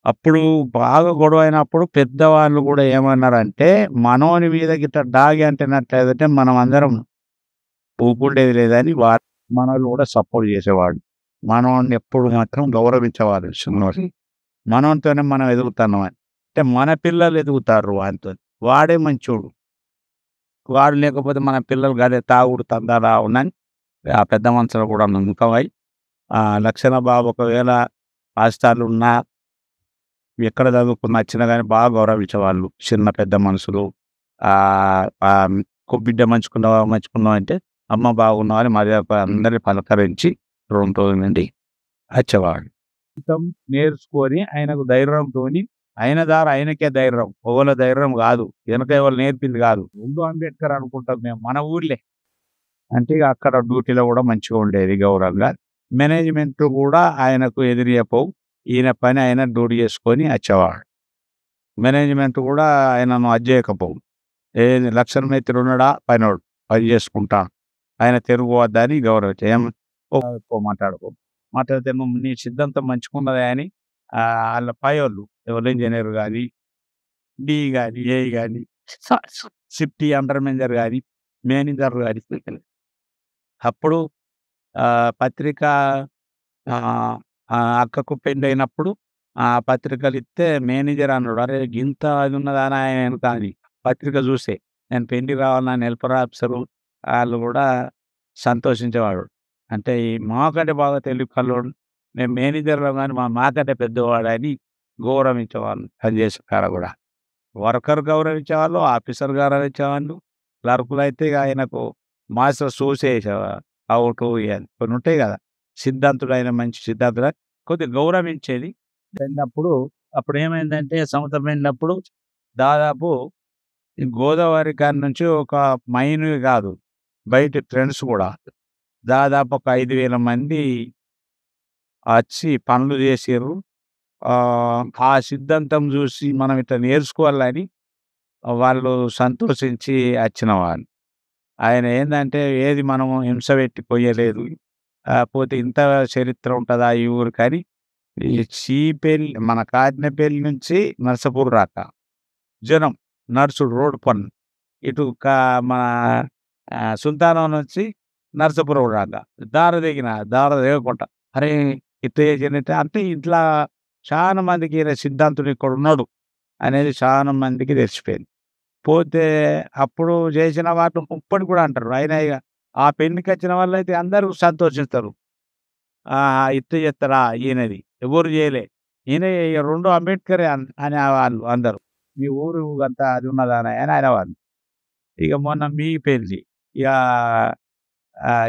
అప్పుడు బాగా గొడవ అయినప్పుడు పెద్దవాళ్ళు కూడా ఏమన్నారంటే, మనోని మీద గిట్ట డాగి అంటున్నట్లయితే మనం అందరం ఊపుండేది లేదని మనోళ్ళు కూడా సపోర్ట్ చేసేవాడు. మనోడిని ఎప్పుడు మాత్రం గౌరవించేవాడు. మనోనితోనే మనం ఎదుగుతున్నాం అని అంటే మన పిల్లలు ఎదుగుతారు వాటితో, వాడే మంచోడు, వాడు లేకపోతే మన పిల్లలు గదే తాగుడు తందాలా ఉన్నాని ఆ పెద్ద మనుషులు కూడా నమ్మకమై లక్షణ బాబు ఒకవేళ రాష్ట్రాలు ఉన్నా ఎక్కడ చదువుకున్నా వచ్చినా కానీ బాగా గౌరవించేవాళ్ళు. చిన్న పెద్ద మనుషులు బిడ్డ మంచుకున్నావు అంటే అమ్మ బాగున్నావు అని మరి అందరినీ పలకరించి 2 రోజుల నుండి వచ్చేవాడు. నేర్చుకొని ఆయనకు ధైర్యంతో ఆయన ద్వారా ఆయనకే ధైర్యం, ఓల ధైర్యం కాదు, వెనక ఎవరు నేర్పింది కాదు. ముందు అంబేద్కర్ అనుకుంటాం మేము మన ఊర్లే అంటే అక్కడ డ్యూటీలో కూడా మంచిగా ఉండేది గౌరవంగా. మేనేజ్మెంట్ కూడా ఆయనకు ఎదిరియపోవు, ఈయన పని ఆయన డ్యూటీ చేసుకొని వచ్చేవాడు. మేనేజ్మెంట్ కూడా ఆయనను అజ్జేయకపోవు, ఏది లక్షణ మేత్రి ఉన్నాడా పనివాడు పని చేసుకుంటా, ఆయన తిరుగు వద్దని గౌరవించే ఎక్కువ మాట్లాడితే నీ సిద్ధాంతం మంచుకున్నది అని వాళ్ళ పైవాళ్ళు ఎవరు ఇంజనీర్ కానీ డి కానీ ఏ కానీ సిఫ్టీ అండర్ మేనేజర్ కానీ మేనేజర్ కానీ అప్పుడు పత్రిక అక్కకు పెళ్ళి అయినప్పుడు పత్రికలు ఇస్తే మేనేజర్ అన్నాడు, అరే గింత అది ఉన్నదాని ఆయన కానీ పత్రిక చూసే నేను పెళ్లి రావాలని హెల్పర్ ఆఫీసరు వాళ్ళు కూడా సంతోషించేవాడు. అంటే ఈ మాకంటే బాగా తెలివి కల్లోడు, మేము మేనేజర్లో కానీ మాకంటే పెద్దవాడు అని గౌరవించేవాళ్ళు. పనిచేసే కాడ కూడా వర్కర్ గౌరవించేవాళ్ళు, ఆఫీసర్ గౌరవించేవాళ్ళు, క్లర్కులు అయితే ఆయనకు మాస్టర్ చూసేసేవారు. అవుట్ కొన్ని ఉంటాయి కదా, సిద్ధాంతుడు ఆయన మంచి సిద్ధాంతుడు కొద్దిగా గౌరవించేది. వెళ్ళినప్పుడు అప్పుడు ఏమైందంటే సంవత్సరం వెళ్ళినప్పుడు దాదాపు ఈ గోదావరి కాడ నుంచి ఒక మైన్ కాదు, బయట ఫ్రెండ్స్ కూడా దాదాపు ఒక 5,000 మంది వచ్చి పనులు చేసిర్రు. ఆ సిద్ధాంతం చూసి మనం ఇట్లా నేర్చుకోవాలని వాళ్ళు సంతోషించి వచ్చిన వాళ్ళు. ఆయన ఏందంటే ఏది మనం హింస పెట్టి పోయలేదు. పోతే ఇంత చరిత్ర ఉంటదా ఈ ఊరు కానీ, ఈ చీపెల్లి మన కాటినపల్లి నుంచి నర్సాపూర్ రాక జనం నడుచుడు రోడ్డు పన్ను ఇటు మన సుల్తానం నుంచి నర్సాపురం రాక దార దిగకుండా అరే ఇట్లా చేసినట్టే అంటే ఇట్లా చాలా మందికి ఈయన సిద్ధాంతుడు ఇక్కడ ఉన్నాడు అనేది చాలా మందికి తెలిసిపోయింది. పోతే అప్పుడు చేసిన వాటిని ఇప్పటి కూడా అంటారు. ఆయన ఇక ఆ పెళ్లికి వచ్చిన వాళ్ళు అయితే అందరూ సంతోషిస్తారు. ఇట్లా చేస్తారా ఈయనది ఎవరు చేయలే, ఈయన ఇక 2 అంబేద్కరే అనే వాళ్ళు అందరూ. మీ ఊరు అంతా అది ఉన్నదా అని ఆయన వాళ్ళు. ఇక మొన్న మీ పెళ్లి ఇక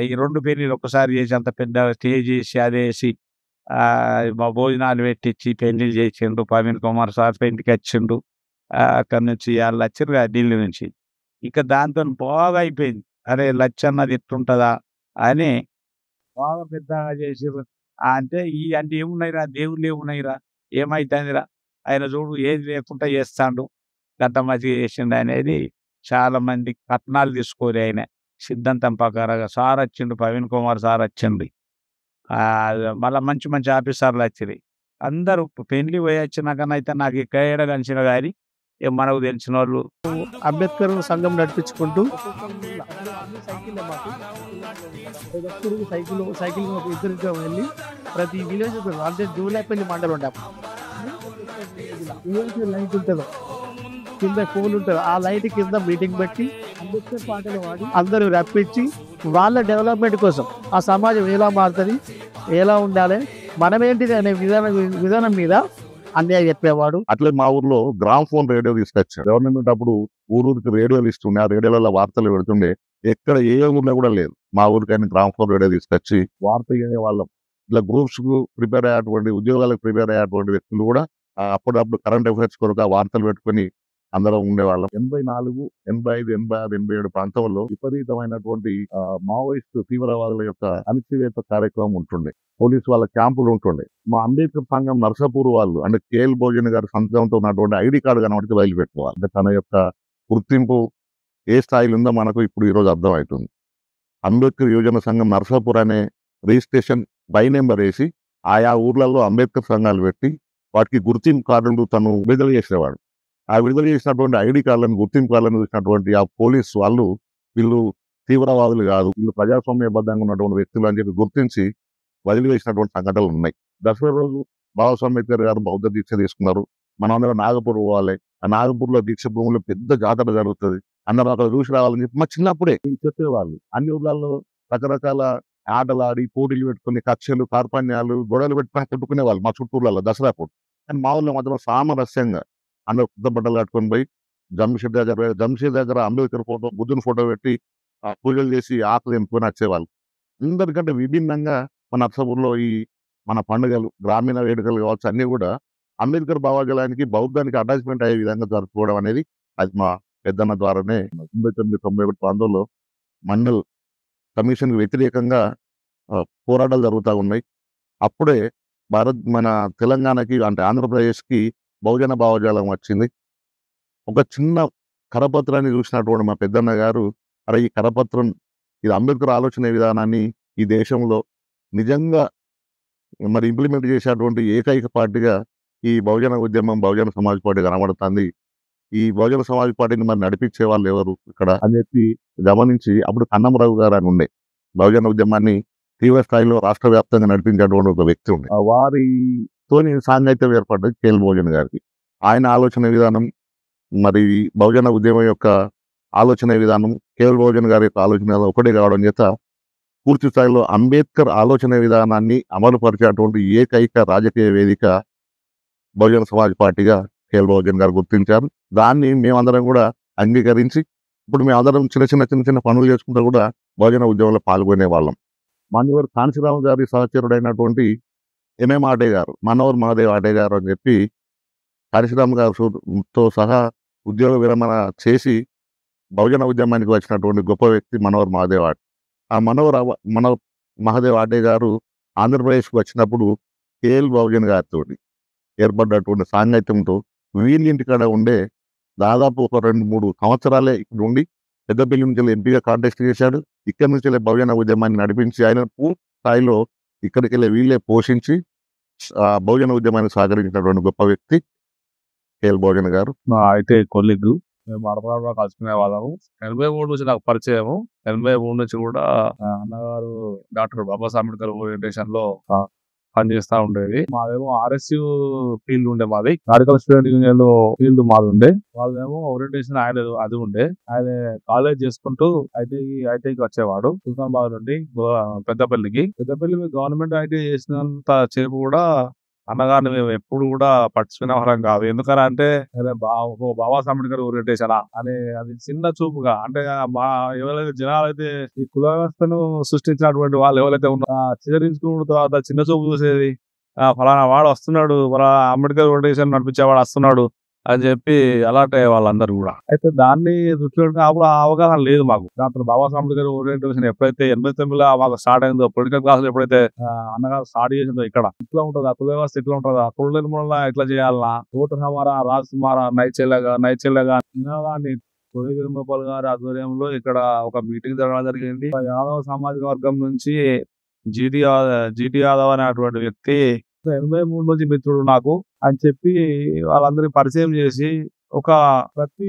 ఈ 2 పెళ్ళిళ్ళు ఒకసారి చేసి అంత పెద్ద స్టేజ్ చేసి అదేసి మా భోజనాలు పెట్టించి పెళ్లిళ్ళు చేసిండు. ప్రవీణ్ కుమార్ సార్ పెళ్లికి వచ్చిండు. అక్కడి నుంచి వాళ్ళు వచ్చారు కదా ఢిల్లీ నుంచి. ఇక దాంతో బాగా అయిపోయింది. అరే లచ్చన్నది ఎట్లుంటుందా అని బాగా పెద్దగా చేసిర్రు. అంటే అంటే ఏమున్నాయిరా, దేవుళ్ళు ఏమున్నాయిరా, ఏమైతుందిరా, ఆయన చూడు ఏది లేకుండా చేస్తాడు, గంత మంచిగా చేసిండు అనేది చాలా మంది కట్నాలు తీసుకోరు. ఆయన సిద్ధాంతం ప్రకారంగా సార్ వచ్చిండు, ప్రవీణ్ కుమార్ సార్ వచ్చిండు. మళ్ళీ మంచి మంచి ఆఫీసర్లు వచ్చినాయి. అందరూ పెళ్లి పోయి వచ్చినాకనైతే నాకు ఇక్కడ ఏడ కలిసిన కానీ మనకు తెలిసిన వాళ్ళు అంబేద్కర్ సంఘం నడిపించుకుంటూ సైకిల్ ఇద్దరు వెళ్ళి ప్రతి విలేజ్ అంటే జూలైపల్లి మండలం ఉండే లైట్ ఉంటుందో కింద ఫోన్ ఉంటుంది, ఆ లైట్ కింద మీటింగ్ పెట్టి అంబేద్కర్ పాటలు వాడి అందరూ రప్పించి వాళ్ళ డెవలప్మెంట్ కోసం ఆ సమాజం ఎలా మారుతుంది, ఎలా ఉండాలి, మనమేంటిది అనే విధానం మీద అన్యాయం చెప్పేవాడు. అట్లే మా ఊర్లో గ్రామ్ ఫోన్ రేడియో తీసుకొచ్చాడు గవర్నమెంట్. అప్పుడు ఊరికి రేడియోలు ఇస్తుండే, ఆ రేడియోలలో వార్తలు పెడుతుండే. ఎక్కడ ఏ ఊర్లో కూడా లేదు. మా ఊరికైనా గ్రామ్ ఫోన్ రేడియో తీసుకొచ్చి వార్త వాళ్ళం ఇట్లా గ్రూప్స్ కు ప్రిపేర్ అయ్యేటువంటి, ఉద్యోగాలకు ప్రిపేర్ అయ్యేటువంటి వ్యక్తులు కూడా అప్పుడప్పుడు కరెంట్ అఫైర్స్ కొరకు ఆ వార్తలు పెట్టుకుని అందరం ఉండేవాళ్ళం. 84, 85, 86, 87 ప్రాంతంలో విపరీతమైనటువంటి మావోయిస్టు తీవ్రవాదుల యొక్క అణచివేత కార్యక్రమం ఉంటుండే. పోలీసు వాళ్ళ క్యాంపులు ఉంటుండే. మా అంబేద్కర్ సంఘం నర్సాపూర్ వాళ్ళు అంటే కేఎల్ భోజన్ గారి సంతకంతో ఉన్నటువంటి ఐడి కార్డు కనబడితే బయలుపెట్టుకోవాలి. అంటే తన యొక్క గుర్తింపు ఏ స్థాయిలో ఉందో మనకు ఇప్పుడు ఈరోజు అర్థమవుతుంది. అంబేద్కర్ యువజన సంఘం నర్సాపూర్ అనే రిజిస్ట్రేషన్ బై నెంబర్ వేసి ఆయా ఊర్లలో అంబేద్కర్ సంఘాలు పెట్టి వాటికి గుర్తింపు కార్డులు తను విడుదల చేసేవాడు. ఆ విడుదల చేసినటువంటి ఐడి కార్డులను, గుర్తింపు కార్డులను చూసినటువంటి ఆ పోలీసు వాళ్ళు వీళ్ళు తీవ్రవాదులు కాదు, వీళ్ళు ప్రజాస్వామ్యబద్ధంగా ఉన్నటువంటి వ్యక్తులు అని చెప్పి గుర్తించి వదిలివేసినటువంటి సంఘటనలు ఉన్నాయి. దసరా రోజు బాబాసాహెబ్ అంబేద్కర్ గారు బౌద్ధ దీక్ష తీసుకున్నారు. మనందరం నాగపూర్ పోవాలి. ఆ నాగపూర్లో దీక్ష భూముల్లో పెద్ద జాతర జరుగుతుంది, అందరం అక్కడ చూసి రావాలని చెప్పి మా చిన్నప్పుడే చెప్పేవాళ్ళు. అన్ని ఊర్లలో రకరకాల ఆటలు ఆడి పోటీలు పెట్టుకుని కక్షలు, కార్పణ్యాలు, గొడవలు పెట్టుకుని కొట్టుకునేవాళ్ళు మా చుట్టూర్లలో దసరా పూట. కానీ మా ఊళ్ళో మాత్రం సామరస్యంగా అందరూ కొత్త బట్టలు కట్టుకొని పోయి జంషెడ్ దగ్గర అంబేద్కర్ ఫోటో, బుద్ధుని ఫోటో పెట్టి పూజలు చేసి ఆకలి ఎంపుకొని వచ్చేవాళ్ళు. అందరికంటే విభిన్నంగా మన నర్సాపూర్లో ఈ మన పండుగలు, గ్రామీణ వేడుకలు కావచ్చు, అన్ని కూడా అంబేద్కర్ భావజాలానికి, బౌద్ధానికి అటాచ్మెంట్ అయ్యే విధంగా జరుపుకోవడం అనేది అది మా పెద్దన్న ద్వారానే 99-91 ప్రాంతంలో మండల్ కమిషన్ వ్యతిరేకంగా పోరాటాలు జరుగుతూ ఉన్నాయి. అప్పుడే మన తెలంగాణకి అంటే ఆంధ్రప్రదేశ్కి బహుజన భావజాలం వచ్చింది. ఒక చిన్న కరపత్రాన్ని చూసినటువంటి మా పెద్దన్న గారు, అరే ఈ కరపత్రం ఇది అంబేద్కర్ ఆలోచన విధానాన్ని ఈ దేశంలో నిజంగా మరి ఇంప్లిమెంట్ చేసేటువంటి ఏకైక పార్టీగా ఈ బహుజన ఉద్యమం, బహుజన సమాజ్ పార్టీ కనబడుతుంది. ఈ బహుజన సమాజ్ పార్టీని మరి నడిపించే వాళ్ళు ఎవరు ఇక్కడ అని చెప్పి గమనించి, అప్పుడు కన్నమరావు గారు అని ఉండే బహుజన ఉద్యమాన్ని తీవ్ర స్థాయిలో రాష్ట్ర వ్యాప్తంగా నడిపించేటువంటి ఒక వ్యక్తి ఉండే. వారితోని సాంగత్యం ఏర్పడ్డది కేఎల్ భోజన్ గారికి. ఆయన ఆలోచన విధానం, మరి బహుజన ఉద్యమం యొక్క ఆలోచన విధానం కేఎల్ భోజన్ గారి యొక్క ఆలోచన ఒకటే కావడం చేత పూర్తి స్థాయిలో అంబేద్కర్ ఆలోచన విధానాన్ని అమలు పరిచేటువంటి ఏకైక రాజకీయ వేదిక బహుజన సమాజ్ పార్టీగా కేఎల్ భోజన్ గారు గుర్తించారు. దాన్ని మేమందరం కూడా అంగీకరించి ఇప్పుడు మేమందరం చిన్న చిన్న పనులు చేసుకుంటూ కూడా బహుజన ఉద్యమంలో పాల్గొనే వాళ్ళం. మాన్యవర్ కాంశీరావు గారి సహచరుడైనటువంటి ఎంఎం ఆటే గారు, మనోహర్ మహాదేవ్ ఆటే గారు అని చెప్పి కాంశీరామ్ గారితో సహా ఉద్యోగ విరమణ చేసి బహుజన ఉద్యమానికి వచ్చినటువంటి గొప్ప వ్యక్తి మనోహర్ మహాదేవ్ ఆడే. ఆ మనోహర్ మహాదేవ్ ఆడే గారు ఆంధ్రప్రదేశ్కి వచ్చినప్పుడు కేఎల్ బహుజన్ గారితో ఏర్పడ్డటువంటి సాంగత్యంతో వీళ్ళింటికాడ ఉండే దాదాపు ఒక 2-3 సంవత్సరాలే ఇక్కడ ఉండి పెద్దపల్లి నుంచి ఎంపీగా కాంటెస్ట్ చేశాడు. ఇక్కడి నుంచి బహుజన ఉద్యమాన్ని నడిపించి ఆయన పూర్తి స్థాయిలో ఇక్కడికి వెళ్ళి వీళ్ళే పోషించి బహుజన ఉద్యమాన్ని సహకరించినటువంటి గొప్ప వ్యక్తి కేఎల్ బహుజన్ గారు. నా అయితే కొలీగ్ మేము అడపగా కలుసుకునే వాళ్ళము. 83 నుంచి నాకు పరిచయము. 83 నుంచి కూడా అన్నగారు డాక్టర్ బాబాసాహెబ్ అంబేద్కర్ ఓరియంటేషన్ లో పనిచేస్తా ఉండేది. మాదేమో ఆర్ఎస్యు ఫీల్డ్ ఉండే, మాది రాడికల్ స్టూడెంట్ యూనియన్ లో ఫీల్డ్ మాది ఉండే. వాళ్ళేమో ఓరియంటేషన్ ఆయన అది ఉండే. ఆయన కాలేజ్ చేసుకుంటూ ఐటీకి వచ్చేవాడు సుల్తానాబాద్ నుండి పెద్దపల్లి గవర్నమెంట్ ఐటీ చేసినంత సేపు కూడా అన్నగారిని మేము ఎప్పుడు కూడా పట్టించుకునే వాళ్ళం కాదు. ఎందుకనంటే బాబాసాహెబ్ అంబేద్కర్ ఓరియంటేషన్ అని అది చిన్న చూపుగా, అంటే ఎవరైతే జనాలైతే ఈ కుల వ్యవస్థను సృష్టించినటువంటి వాళ్ళు ఎవరైతే ఉన్నారో చిత్రించుకున్న తర్వాత చిన్న చూపు చూసేది, ఫలానా వాడు వస్తున్నాడు, అంబేద్కర్ ఓరియంటేషన్ నడిపించేవాడు వస్తున్నాడు అని చెప్పి అలర్ట్ అయ్యే వాళ్ళందరూ కూడా. అయితే దాన్ని దృష్టిలో అప్పుడు ఆ అవగాహన లేదు మాకు. డాక్టర్ బాబాసాహెబ్ అంబేద్కర్ ఓరియంటేషన్ ఎప్పుడైతే 89లో మాకు స్టార్ట్ అయిందో, పొలిటికల్ క్లాసులు ఎప్పుడైతే అన్నగారు స్టార్ట్ చేసిందో, ఇక్కడ ఇట్లా ఉంటుందా కుల వ్యవస్థ, ఇట్లా ఉంటుందా కుల నిర్మూలన ఎట్లా చేయాలన్నా, ఓటు హమారా రాజ్ కుమారా నైచెల్లగా నినాదాన్ని తొలి వేణుగోపాల్ గారి ఆధ్వర్యంలో ఇక్కడ ఒక మీటింగ్ జరగడం జరిగింది. యాదవ సామాజిక వర్గం నుంచి జీటీ యాదవ్ అనేటువంటి వ్యక్తి 83 నుంచి మిత్రుడు నాకు అని చెప్పి వాళ్ళందరికీ పరిచయం చేసి ఒక ప్రతి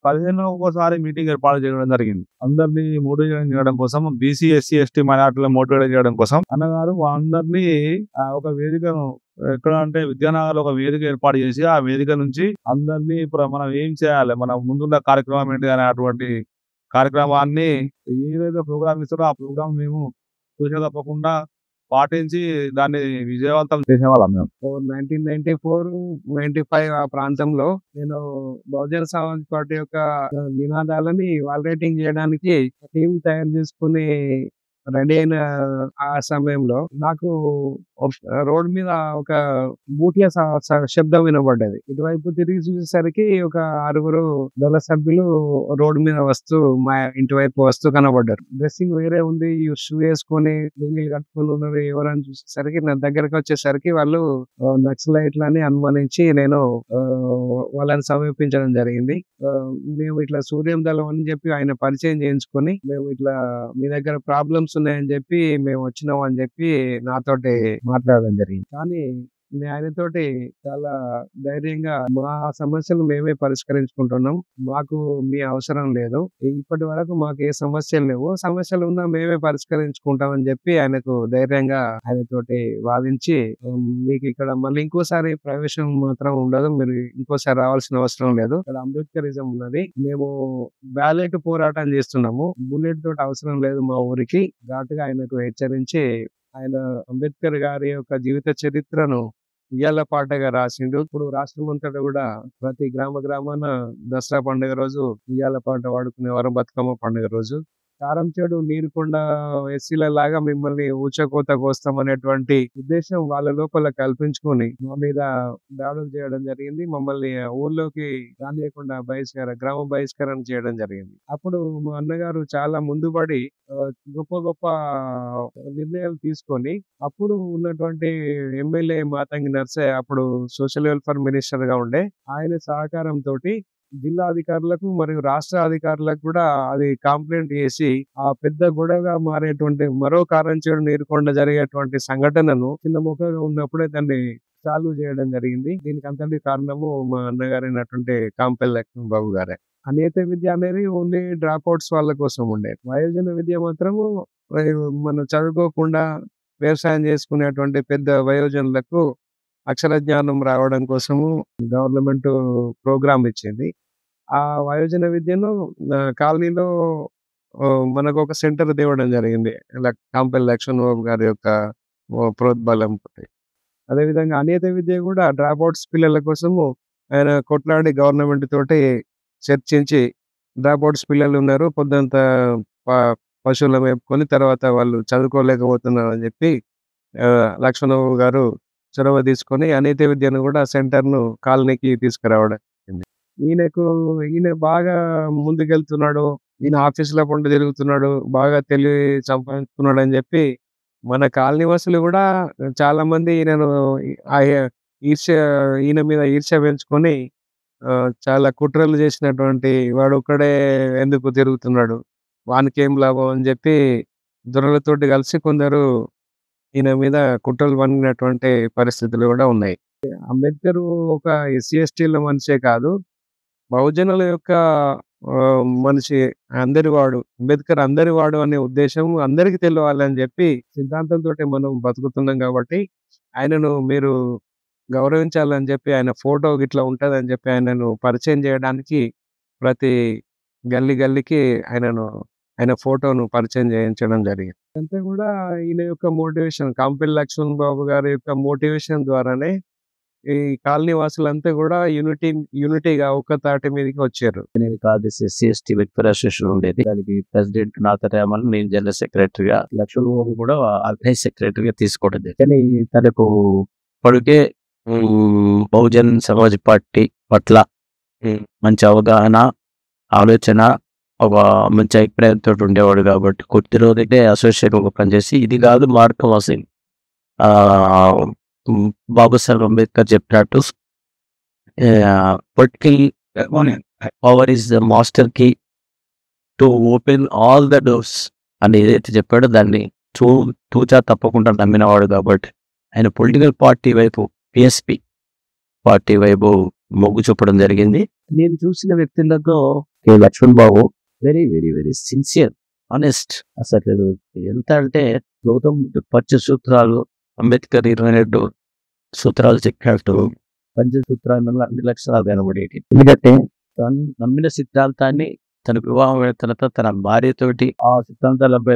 15 ఒక్కోసారి మీటింగ్ ఏర్పాటు చేయడం జరిగింది. అందరినీ మోటివేట్ చేయడం కోసం, బీసీ ఎస్సీ ఎస్టీ మైనార్టీలను మోటివేట్ చేయడం కోసం అన్నగారు అందరినీ ఒక వేదికను ఎక్కడ అంటే విద్యానగర్ ఒక వేదిక ఏర్పాటు చేసి ఆ వేదిక నుంచి అందరినీ మనం ఏం చేయాలి, మన ముందున్న కార్యక్రమం ఏంటి అనేటువంటి కార్యక్రమాన్ని ఏదైతే ప్రోగ్రామ్ ఇస్తారో ఆ ప్రోగ్రామ్ మేము చూసే తప్పకుండా పాటించి దాన్ని విజయవంతం చేసేవాళ్ళం. 1994-95 ఆ ప్రాంతంలో నేను బహుజన సమాజ్ పార్టీ యొక్క నినాదాలని వాల్ రైటింగ్ చేయడానికి టీం తయారు చేసుకుని రెడీ అయిన ఆ సమయంలో నాకు రోడ్ మీద ఒక బూట్ల శబ్దం వినబడ్డది. ఇటువైపు తిరిగి చూసేసరికి ఒక 6 దళ సభ్యులు రోడ్ మీద మా ఇంటి వైపు వస్తూ కనబడ్డారు. డ్రెస్సింగ్ వేరే ఉంది, షూ వేసుకొని లుంగీలు కట్టుకొని ఉన్నారు. ఎవరని చూసేసరికి నా దగ్గరకు వచ్చేసరికి వాళ్ళు నక్సలైట్లని అనుమానించి నేను వాళ్ళని సమీపించడం జరిగింది. మేము ఇట్లా సూర్యం దళం అని చెప్పి ఆయన పరిచయం చేయించుకొని, మేము ఇట్లా మీ దగ్గర ప్రాబ్లమ్స్ ఉన్నాయని చెప్పి మేము వచ్చినాం అని చెప్పి నాతోటి మాట్లాడడం జరిగింది. కానీ ఆయనతోటి చాలా ధైర్యంగా మా సమస్యలు మేమే పరిష్కరించుకుంటున్నాం, మాకు మీ అవసరం లేదు, ఇప్పటి వరకు మాకు ఏ సమస్యలు లేవు, సమస్యలు ఉన్నా మేమే పరిష్కరించుకుంటాం అని చెప్పి ఆయనకు ధైర్యంగా ఆయనతోటి వాదించి, మీకు ఇక్కడ మళ్ళీ ఇంకోసారి ప్రవేశం మాత్రం ఉండదు, మీరు ఇంకోసారి రావాల్సిన అవసరం లేదు, ఇక్కడ అంబేద్కరిజం ఉన్నది, మేము బ్యాలెట్ పోరాటం చేస్తున్నాము, బుల్లెట్ తోటి అవసరం లేదు మా ఊరికి ఘాటుగా ఆయనకు హెచ్చరించి, ఆయన అంబేద్కర్ గారి యొక్క జీవిత చరిత్రను ఉయ్యాల పాటగా రాసిండు. ఇప్పుడు రాష్ట్రం అంతటా కూడా ప్రతి గ్రామాన దసరా పండుగ రోజు ఉయ్యాల పాట వాడుకునేవారు, బతుకమ్మ పండుగ రోజు. కారం చెడు నీరుకొండ ఎస్సీల లాగా మిమ్మల్ని ఊచకోత కోస్తాం అనేటువంటి ఉద్దేశం వాళ్ళ లోపల కల్పించుకొని మా మీద దాడులు చేయడం జరిగింది. మమ్మల్ని ఊర్లోకి రానియకుండా గ్రామ బహిష్కరణ చేయడం జరిగింది. అప్పుడు మా అన్నగారు చాలా ముందుపడి గొప్ప నిర్ణయాలు తీసుకొని, అప్పుడు ఉన్నటువంటి ఎమ్మెల్యే మాతంగి నర్సయ్య అప్పుడు సోషల్ వెల్ఫేర్ మినిస్టర్ గా ఉండే, ఆయన సహకారంతో జిల్లా అధికారులకు మరియు రాష్ట్ర అధికారులకు కూడా అది కంప్లైంట్ చేసి ఆ పెద్ద గొడవగా మారేటువంటి మరో కారం చెడు నీరుకొండ జరిగేటువంటి సంఘటనను చిన్న మొక్కగా ఉన్నప్పుడే దాన్ని సాల్వ్ చేయడం జరిగింది. దీనికి అంతటి కారణము మా అన్నగారైనటువంటి కాంపెల్ లక్ష్మణ్ బాబు గారే. అనేత విద్య అనేది ఓన్లీ డ్రాప్ అవుట్స్ వాళ్ళ కోసం ఉండే, వయోజన విద్య మాత్రము మనం చదువుకోకుండా వ్యవసాయం చేసుకునేటువంటి పెద్ద వయోజనులకు అక్షర జ్ఞానం రావడం కోసము గవర్నమెంట్ ప్రోగ్రామ్ ఇచ్చింది. ఆ వయోజన విద్యను కాలనీలో మనకు ఒక సెంటర్ తేవడం జరిగింది కాంపెల్ లక్ష్మణ్ బాబు గారి యొక్క ప్రోద్బలం. అదేవిధంగా అనేత విద్య కూడా డ్రాప్ అవుట్స్ పిల్లల కోసము ఆయన కొట్లాడి గవర్నమెంట్ తోటి చర్చించి, డ్రాప్ అవుట్స్ పిల్లలు ఉన్నారు, పొద్దుంత పశువుల మేపుకొని తర్వాత వాళ్ళు చదువుకోలేకపోతున్నారు అని చెప్పి లక్ష్మణ్ బాబు గారు చొరవ తీసుకొని అనేత విద్యను కూడా సెంటర్ను కాలనీకి తీసుకురావడం. ఈయన బాగా ముందుకెళ్తున్నాడు, ఈయన ఆఫీసులో పండు తిరుగుతున్నాడు, బాగా తెలివి సంపాదించుకున్నాడు అని చెప్పి మన కాలనీ వాసులు కూడా చాలా మంది ఈయన మీద ఈర్ష్య పెంచుకొని చాలా కుట్రలు చేసినటువంటి వాడు ఒక్కడే ఎందుకు తిరుగుతున్నాడు, వానికి ఏం లాభం అని చెప్పి దొరలతోటి కలిసి కొందరు ఈయన మీద కుట్రలు పన్నినటువంటి పరిస్థితులు కూడా ఉన్నాయి. అంబేద్కర్ ఒక ఎస్సీ ఎస్టీల మనిషే కాదు, బహుజనుల యొక్క మనిషి, అందరి వాడు. అంబేద్కర్ అందరి వాడు అనే ఉద్దేశం అందరికి తెలియాలని చెప్పి సిద్ధాంతంతో మనం బతుకుతున్నాం కాబట్టి ఆయనను మీరు గౌరవించాలని చెప్పి ఆయన ఫోటో ఇట్లా ఉంటదని చెప్పి ఆయనను పరిచయం చేయడానికి ప్రతి గల్లీకి ఆయన ఫోటోను పరిచయం చేయించడం జరిగింది. అంతా కూడా ఈయన యొక్క మోటివేషన్, కంపెల్ లక్ష్మణ్ బాబు గారి యొక్క మోటివేషన్ ద్వారానే ఈ కాలనీ వాసులంతా కూడా యూనిటీగా ఒక్క తాటి మీదకి వచ్చారు. ఎస్సీ వెల్ఫేర్ అసోసియేషన్ ఉండేది, దానికి ప్రెసిడెంట్ నాథరామన్, నేను జనరల్ సెక్రటరీగా, లక్ష్మణ్ బాబు కూడా ఆర్గనైజ్ సెక్రటరీగా తీసుకోవడం. కానీ తనకు ఇప్పటికే బహుజన్ సమాజ్ పార్టీ పట్ల మంచి అవగాహన, ఆలోచన, ఒక మంచి అభిప్రాయంతో ఉండేవాడు కాబట్టి కొద్ది రోజులే అసోసియేషన్ పనిచేసి ఇది కాదు మార్గం అసలు బాబాసాహెబ్ అంబేద్కర్ చెప్పినట్టు political power is the master key to open all the doors అని ఏదైతే చెప్పాడో దాన్ని తూచా తప్పకుండా నమ్మినవాడు కాబట్టి ఆయన పొలిటికల్ పార్టీ వైపు, పిఎస్పి పార్టీ వైపు మొగ్గు చూపడం జరిగింది. నేను చూసిన వ్యక్తులతో Lakshman Babu very very very sincere, honest. అసలు ఎంత అంటే గౌతమ్ పంచసూత్రాలు, అంబేద్కర్ 22 సూత్రాలు చెప్పినట్టు పంచసూత్రాలలో అన్ని లక్షణాలు కనబడేవి. ఎందుకంటే తను నమ్మిన సిద్ధాంతాన్ని తన వివాహం అయిన తర్వాత తన భార్యతోటి ఆ సిద్ధాంతాలపై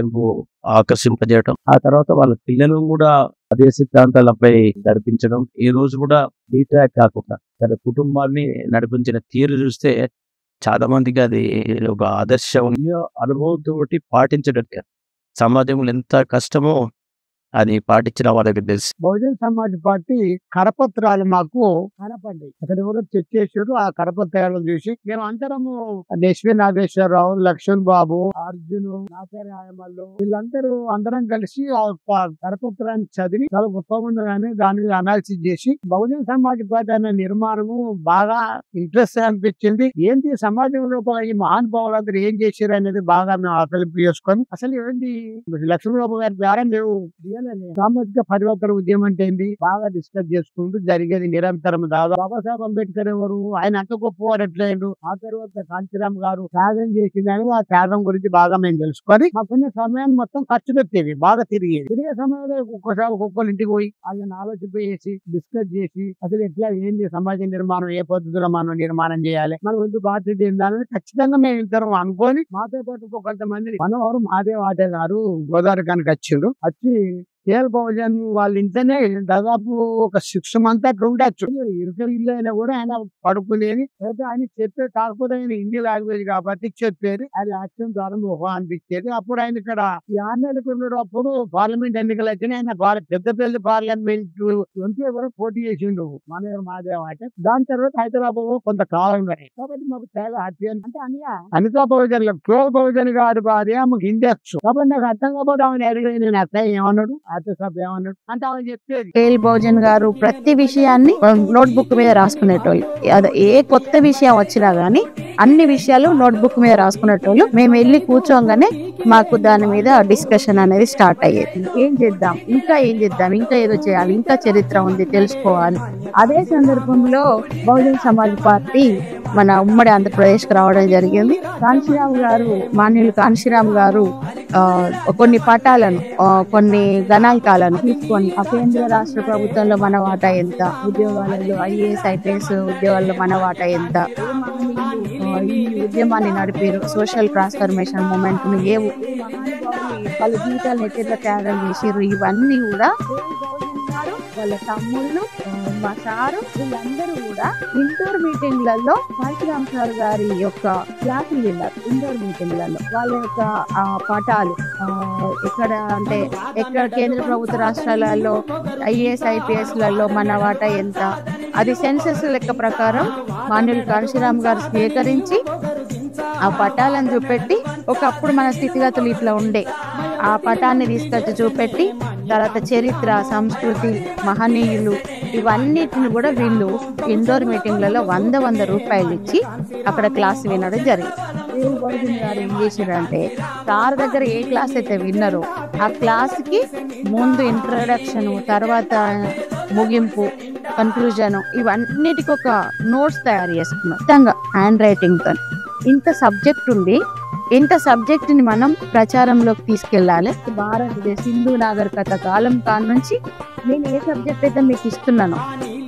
ఆకర్షింపజేయడం, ఆ తర్వాత వాళ్ళ పిల్లలు కూడా అదే సిద్ధాంతాలపై నడిపించడం, ఈ రోజు కూడా డీట్రాక్ కాకుండా తన కుటుంబాన్ని నడిపించిన తీరు చూస్తే చాలా మందికి అది ఒక ఆదర్శం. అనుభవంతో పాటించడం సమాజంలో ఎంత కష్టమో అది పాటించిన వాళ్ళకి తెలుసు. బహుజన్ సమాజ్ పార్టీ కరపత్రాలు మాకు కనపడ్డాయి. అక్కడ ఎవరో తెచ్చేసారు. ఆ కరపత్రాలు చూసి మేము అందరము ఎస్వి నాగేశ్వరరావు, లక్ష్మణ్ బాబు, అర్జున్, నాథరాయమల్లు అందరం కలిసి ఆ కరపత్రాన్ని చదివి చాలా గొప్పగా దాని మీద అనాలిసిస్ చేసి బహుజన్ సమాజ్ పార్టీ అనే నిర్మాణము బాగా ఇంట్రెస్ట్ అనిపించింది. ఏంటి సమాజంలో ఈ మహానుభావులందరూ ఏం చేశారు అనేది బాగా మేము ఆకలింపు చేసుకొని అసలు ఏంటి లక్ష్మణ్ బాబు గారి ద్వారా మేము సామాజిక పరివర్తన ఉద్యమం అంటే ఏంటి బాగా డిస్కస్ చేసుకుంటూ జరిగేది నిరంతరం. దాదాపు బాబాసాహెబ్ అంబేద్కర్ ఎవరు, ఆయన అంత గొప్పవాడు ఎట్లయిండు, ఆ తర్వాత కాంచీరామ్ గారు త్యాగం చేసిందని ఆ త్యాగం గురించి బాగా మేము తెలుసుకొని మా కొన్ని సమయాన్ని మొత్తం ఖర్చు పెట్టేవి, బాగా తిరిగే సమయంలో ఒక్కొక్కసారి ఒక్కొక్కరు ఇంటికి పోయి ఆయన ఆలోచించేసి డిస్కస్ చేసి అసలు ఎట్లా ఏంది సమాజ నిర్మాణం, ఏ పద్ధతిలో మనం నిర్మాణం చేయాలి, మనం ఎందుకు బాధ్యత ఏందని ఖచ్చితంగా మేము ఇద్దరం అనుకొని మాతో పాటు కొంతమంది మనవారు మాదేవ్ ఆటే గారు గోదావరి కనుక వచ్చి కేఎల్ బహుజన్ వాళ్ళ ఇంట్లోనే దాదాపు ఒక 6 months అట్లా ఉండొచ్చు. ఇరుకల ఇల్లు అయినా కూడా ఆయన పడుకునేది. అయితే ఆయన చెప్పే కాకపోతే ఆయన హిందీ లాంగ్వేజ్ కాబట్టి చెప్పేది, ఆయన యాక్షన్ ద్వారా అనిపించేది. అప్పుడు ఆయన ఇక్కడ ఈ 6 నెలలకు ఉన్నప్పుడు పార్లమెంట్ ఎన్నికలు వచ్చినాయి. ఆయన పెద్దపల్లి పార్లమెంట్ ఎంపీ కూడా పోటీ చేసిండు మనవారు మాదేవ్ అంటే. దాని తర్వాత హైదరాబాద్ కొంతకాలం కాబట్టి మాకు చాలా హ్యాపీ. అంటే అనితా బహుజన్ కేఎల్ బహుజన్ గారి భార్య మాకు హిందీ వచ్చు కాబట్టి నాకు అర్థం కాకపోతే ఆమె అడిగి నేను అర్థం ఏమన్నాడు అంటే ఆమె చెప్పేది. కేఎల్ బహుజన్ గారు ప్రతి విషయాన్ని నోట్బుక్ మీద రాసుకునేటోళ్ళు. ఏ కొత్త విషయం వచ్చినా గానీ అన్ని విషయాలు నోట్బుక్ మీద రాసుకునేటోళ్ళు. మేము వెళ్ళి కూర్చోగానే మాకు దాని మీద డిస్కషన్ అనేది స్టార్ట్ అయ్యేది. ఏం చేద్దాం, ఇంకా ఏదో చేయాలి, ఇంకా చరిత్ర ఉంది తెలుసుకోవాలి. అదే సందర్భంలో బహుజన్ సమాజ్ పార్టీ మన ఉమ్మడి ఆంధ్రప్రదేశ్ కి రావడం జరిగింది. మాన్యులు కాంశీరామ్ గారు కొన్ని పటాలను, కొన్ని గణాంకాలను తీసుకొని ఆ కేంద్ర రాష్ట్ర ప్రభుత్వంలో మన వాటా ఎంత, ఉద్యోగాలలో ఐఏఎస్ ఐపీఎస్ ఉద్యోగాల్లో మన వాటా ఎంత, ఈ ఉద్యమాన్ని నడిపారు, సోషల్ ట్రాన్స్ఫర్మేషన్ మూమెంట్ ను వాళ్ళ జీవితాలను ఎట్లా త్యాగం చేసారు, ఇవన్నీ కూడా వాళ్ళ తమ్ముళ్ళు, మా సారు వీళ్ళందరూ కూడా ఇండోర్ మీటింగ్లలో కాంచీరామ్ సార్ గారి యొక్క క్లాసులు విన్నారు. ఇండోర్ మీటింగ్లలో వాళ్ళ యొక్క పాఠాలు ఎక్కడ కేంద్ర ప్రభుత్వ రాష్ట్రాలలో ఐఏఎస్ ఐపీఎస్ లలో మన వాటా ఎంత, అది సెన్సస్ లెక్క ప్రకారం మాన్యుల్ కాంశీరామ్ గారు స్వీకరించి ఆ పటాలను చూపెట్టి, ఒకప్పుడు మన స్థితిగతులు ఇట్లా ఉండే, ఆ పటాన్ని తీసుకొచ్చి చూపెట్టి, తర్వాత చరిత్ర, సంస్కృతి, మహనీయులు ఇవన్నిటిని కూడా వీళ్ళు ఇండోర్ మీటింగ్లలో 100 రూపాయలు ఇచ్చి అక్కడ క్లాస్ వినడం జరిగింది. గారు ఏం చేశారంటే, సార్ దగ్గర ఏ క్లాస్ అయితే విన్నారో ఆ క్లాస్కి ముందు ఇంట్రడక్షన్, తర్వాత ముగింపు, కన్క్లూజన్, ఇవన్నిటికి ఒక నోట్స్ తయారు చేసుకున్నాం మొత్తంగా హ్యాండ్ రైటింగ్తో. ఇంత సబ్జెక్ట్ ఉంది, ఇంత సబ్జెక్ట్ని మనం ప్రచారంలోకి తీసుకెళ్ళాలి. భారతదేశ సింధు నాగరికత కాలం కాడ నుంచి నేను ఏ సబ్జెక్ట్ అయితే మీకు ఇస్తున్నానో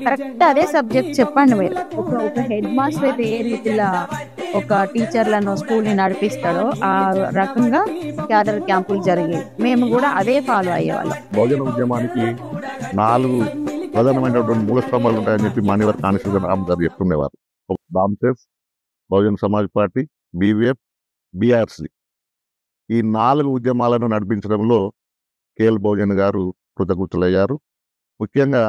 కరెక్ట్ అదే సబ్జెక్ట్ చెప్పండి మీరు. ఒక హెడ్ మాస్టర్ అయితే ఏ రీతిలో ఒక టీచర్లను స్కూల్ని నడిపిస్తాడో ఆ రకంగా క్యాడర్ క్యాంపులు జరిగేవి. మేము కూడా అదే ఫాలో అయ్యేవాళ్ళం. బహుజన ఉద్యమానికి 4 ప్రధానమైనటువంటి మూల స్తంభాలు ఉంటాయని చెప్పి మాన్యవర్ కానిస్టేబుల్ గారు చెప్తుండేవారు. బాంసేఫ్, Bahujan Samaj party, BVF, BRC, ఈ 4 ఉద్యమాలను నడిపించడంలో కేఎల్ బహుజన్ గారు కృతకృతులయ్యారు. ముఖ్యంగా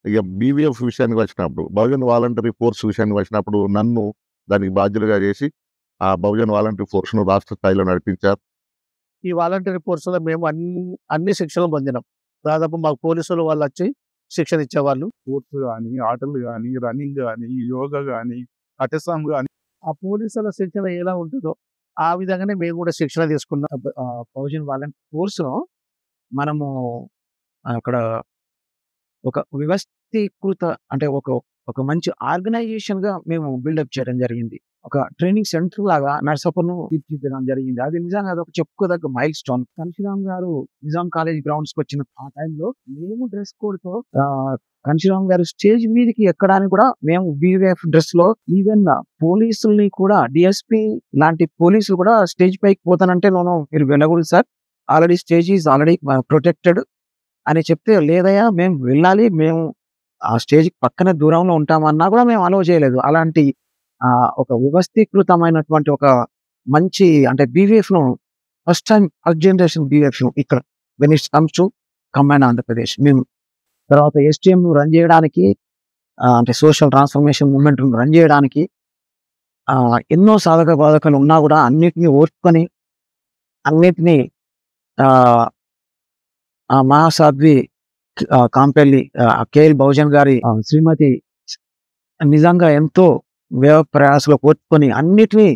ఇక బీవీఎఫ్ విషయానికి వచ్చినప్పుడు, బహుజన్ వాలంటరీ ఫోర్స్ విషయానికి వచ్చినప్పుడు నన్ను దానికి బాధ్యులుగా చేసి ఆ బహుజన్ వాలంటరీ ఫోర్స్ను రాష్ట్ర స్థాయిలో నడిపించారు. ఈ వాలంటీర్ కోర్సులో మేము అన్ని శిక్షణలు పొందినాం. దాదాపు మాకు పోలీసులు వాళ్ళు వచ్చి శిక్షణ ఇచ్చేవాళ్ళు. స్పోర్ట్స్ కానీ, ఆటలు కానీ, రన్నింగ్ కానీ, యోగా కానీ, అటెసాం కానీ. ఆ పోలీసుల శిక్షణ ఎలా ఉంటుందో ఆ విధంగానే మేము కూడా శిక్షణ తీసుకున్నాం. బహుజన్ వాలంటీర్ కోర్సులో మనము అక్కడ ఒక వ్యవస్థీకృత అంటే ఒక మంచి ఆర్గనైజేషన్ గా మేము బిల్డప్ చేయడం జరిగింది. ఒక ట్రైనింగ్ సెంటర్ లాగా నర్సాపూర్ను తీర్చిదిద్దడం జరిగింది. అది నిజంగా అదొక చెప్పుకోదగ్గ మైల్ స్టోన్. కాంశీరామ్ గారు నిజాం కాలేజ్ గ్రౌండ్స్ కి వచ్చిన ఆ టైంలో మేము డ్రెస్ కోడ్ తో కాంశీరామ్ గారు స్టేజ్ మీదకి ఎక్కడానికి కూడా మేము బీవీఎఫ్ డ్రెస్ లో, ఈవెన్ పోలీసుల్ని కూడా డిఎస్పీ లాంటి పోలీసులు కూడా స్టేజ్ పైకి పోతానంటే మీరు వినకూడదు sir, already stage is already protected అని చెప్తే, లేదయ్యా మేము వెళ్ళాలి, మేము ఆ స్టేజ్ పక్కన దూరంలో ఉంటామన్నా కూడా మేము అలౌ చేయలేదు. అలాంటి ఒక వ్యవస్థీకృతమైనటువంటి ఒక మంచి అంటే బీవీఎఫ్ ను ఫస్ట్ జనరేషన్ బీవీఎఫ్ ఇక్కడ when it's comes to combine Andhra Pradesh మేము తర్వాత ఎస్టీఎం ను రన్ చేయడానికి అంటే సోషల్ ట్రాన్స్ఫర్మేషన్ మూవ్మెంట్ రన్ చేయడానికి ఎన్నో సాధక బాధకాలు ఉన్నా కూడా అన్నిటినీ ఓర్చుకొని అన్నిటినీ మహాసాధ్వి కాంపెల్లి కేఎల్ బహుజన్ గారి శ్రీమతి నిజంగా ఎంతో వ్యయ ప్రయాసలో కోర్చుకొని అన్నిటినీ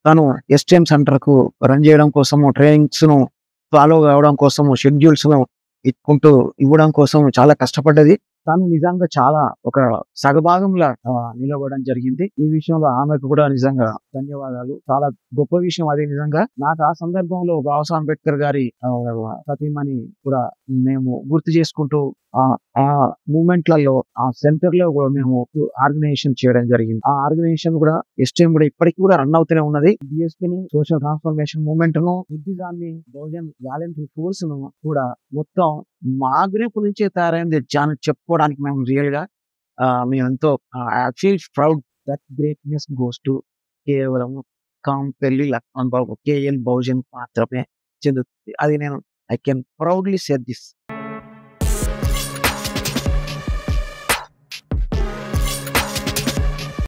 తను ఎస్టీఎం సెంటర్ కు రన్ చేయడం కోసము, ట్రైనింగ్స్ ను ఫాలో కావడం కోసము, షెడ్యూల్స్ ను ఇవ్వడం కోసం చాలా కష్టపడ్డది. తను నిజంగా చాలా ఒక సగభాగంలో నిలబడడం జరిగింది. ఈ విషయంలో ఆమెకు కూడా నిజంగా ధన్యవాదాలు. చాలా గొప్ప విషయం అది. నిజంగా నాకు ఆ సందర్భంలో బాబాసాహెబ్ అంబేద్కర్ గారి సతీమణి కూడా మేము గుర్తు చేసుకుంటూ ఆ మూమెంట్లలో ఆ సెంటర్ లో కూడా మేము ఆర్గనైజేషన్ చేయడం జరిగింది. ఆ ఆర్గనైజేషన్ కూడా ఎస్టీఎం కూడా ఇప్పటికీ కూడా రన్ అవుతూనే ఉన్నది. డిఎస్పీని, సోషల్ ట్రాన్స్ఫర్మేషన్ మూవ్మెంట్ ను, బుద్ధిజాన్ని, బహుజన్ వాలంటరీ ఫోర్స్ ను కూడా మొత్తం మా గ్రూప్ నుంచే తయారైంది చెప్పుకోవడానికి మేము రియల్ గా మేము ఎంతో I feel proud that greatness goes to కేవలం కాంపెల్లి లక్ష్మణ్ బాబు, కేఎల్ బహుజన్ మాత్రమే చెందుతుంది. అది నేను I can proudly say this.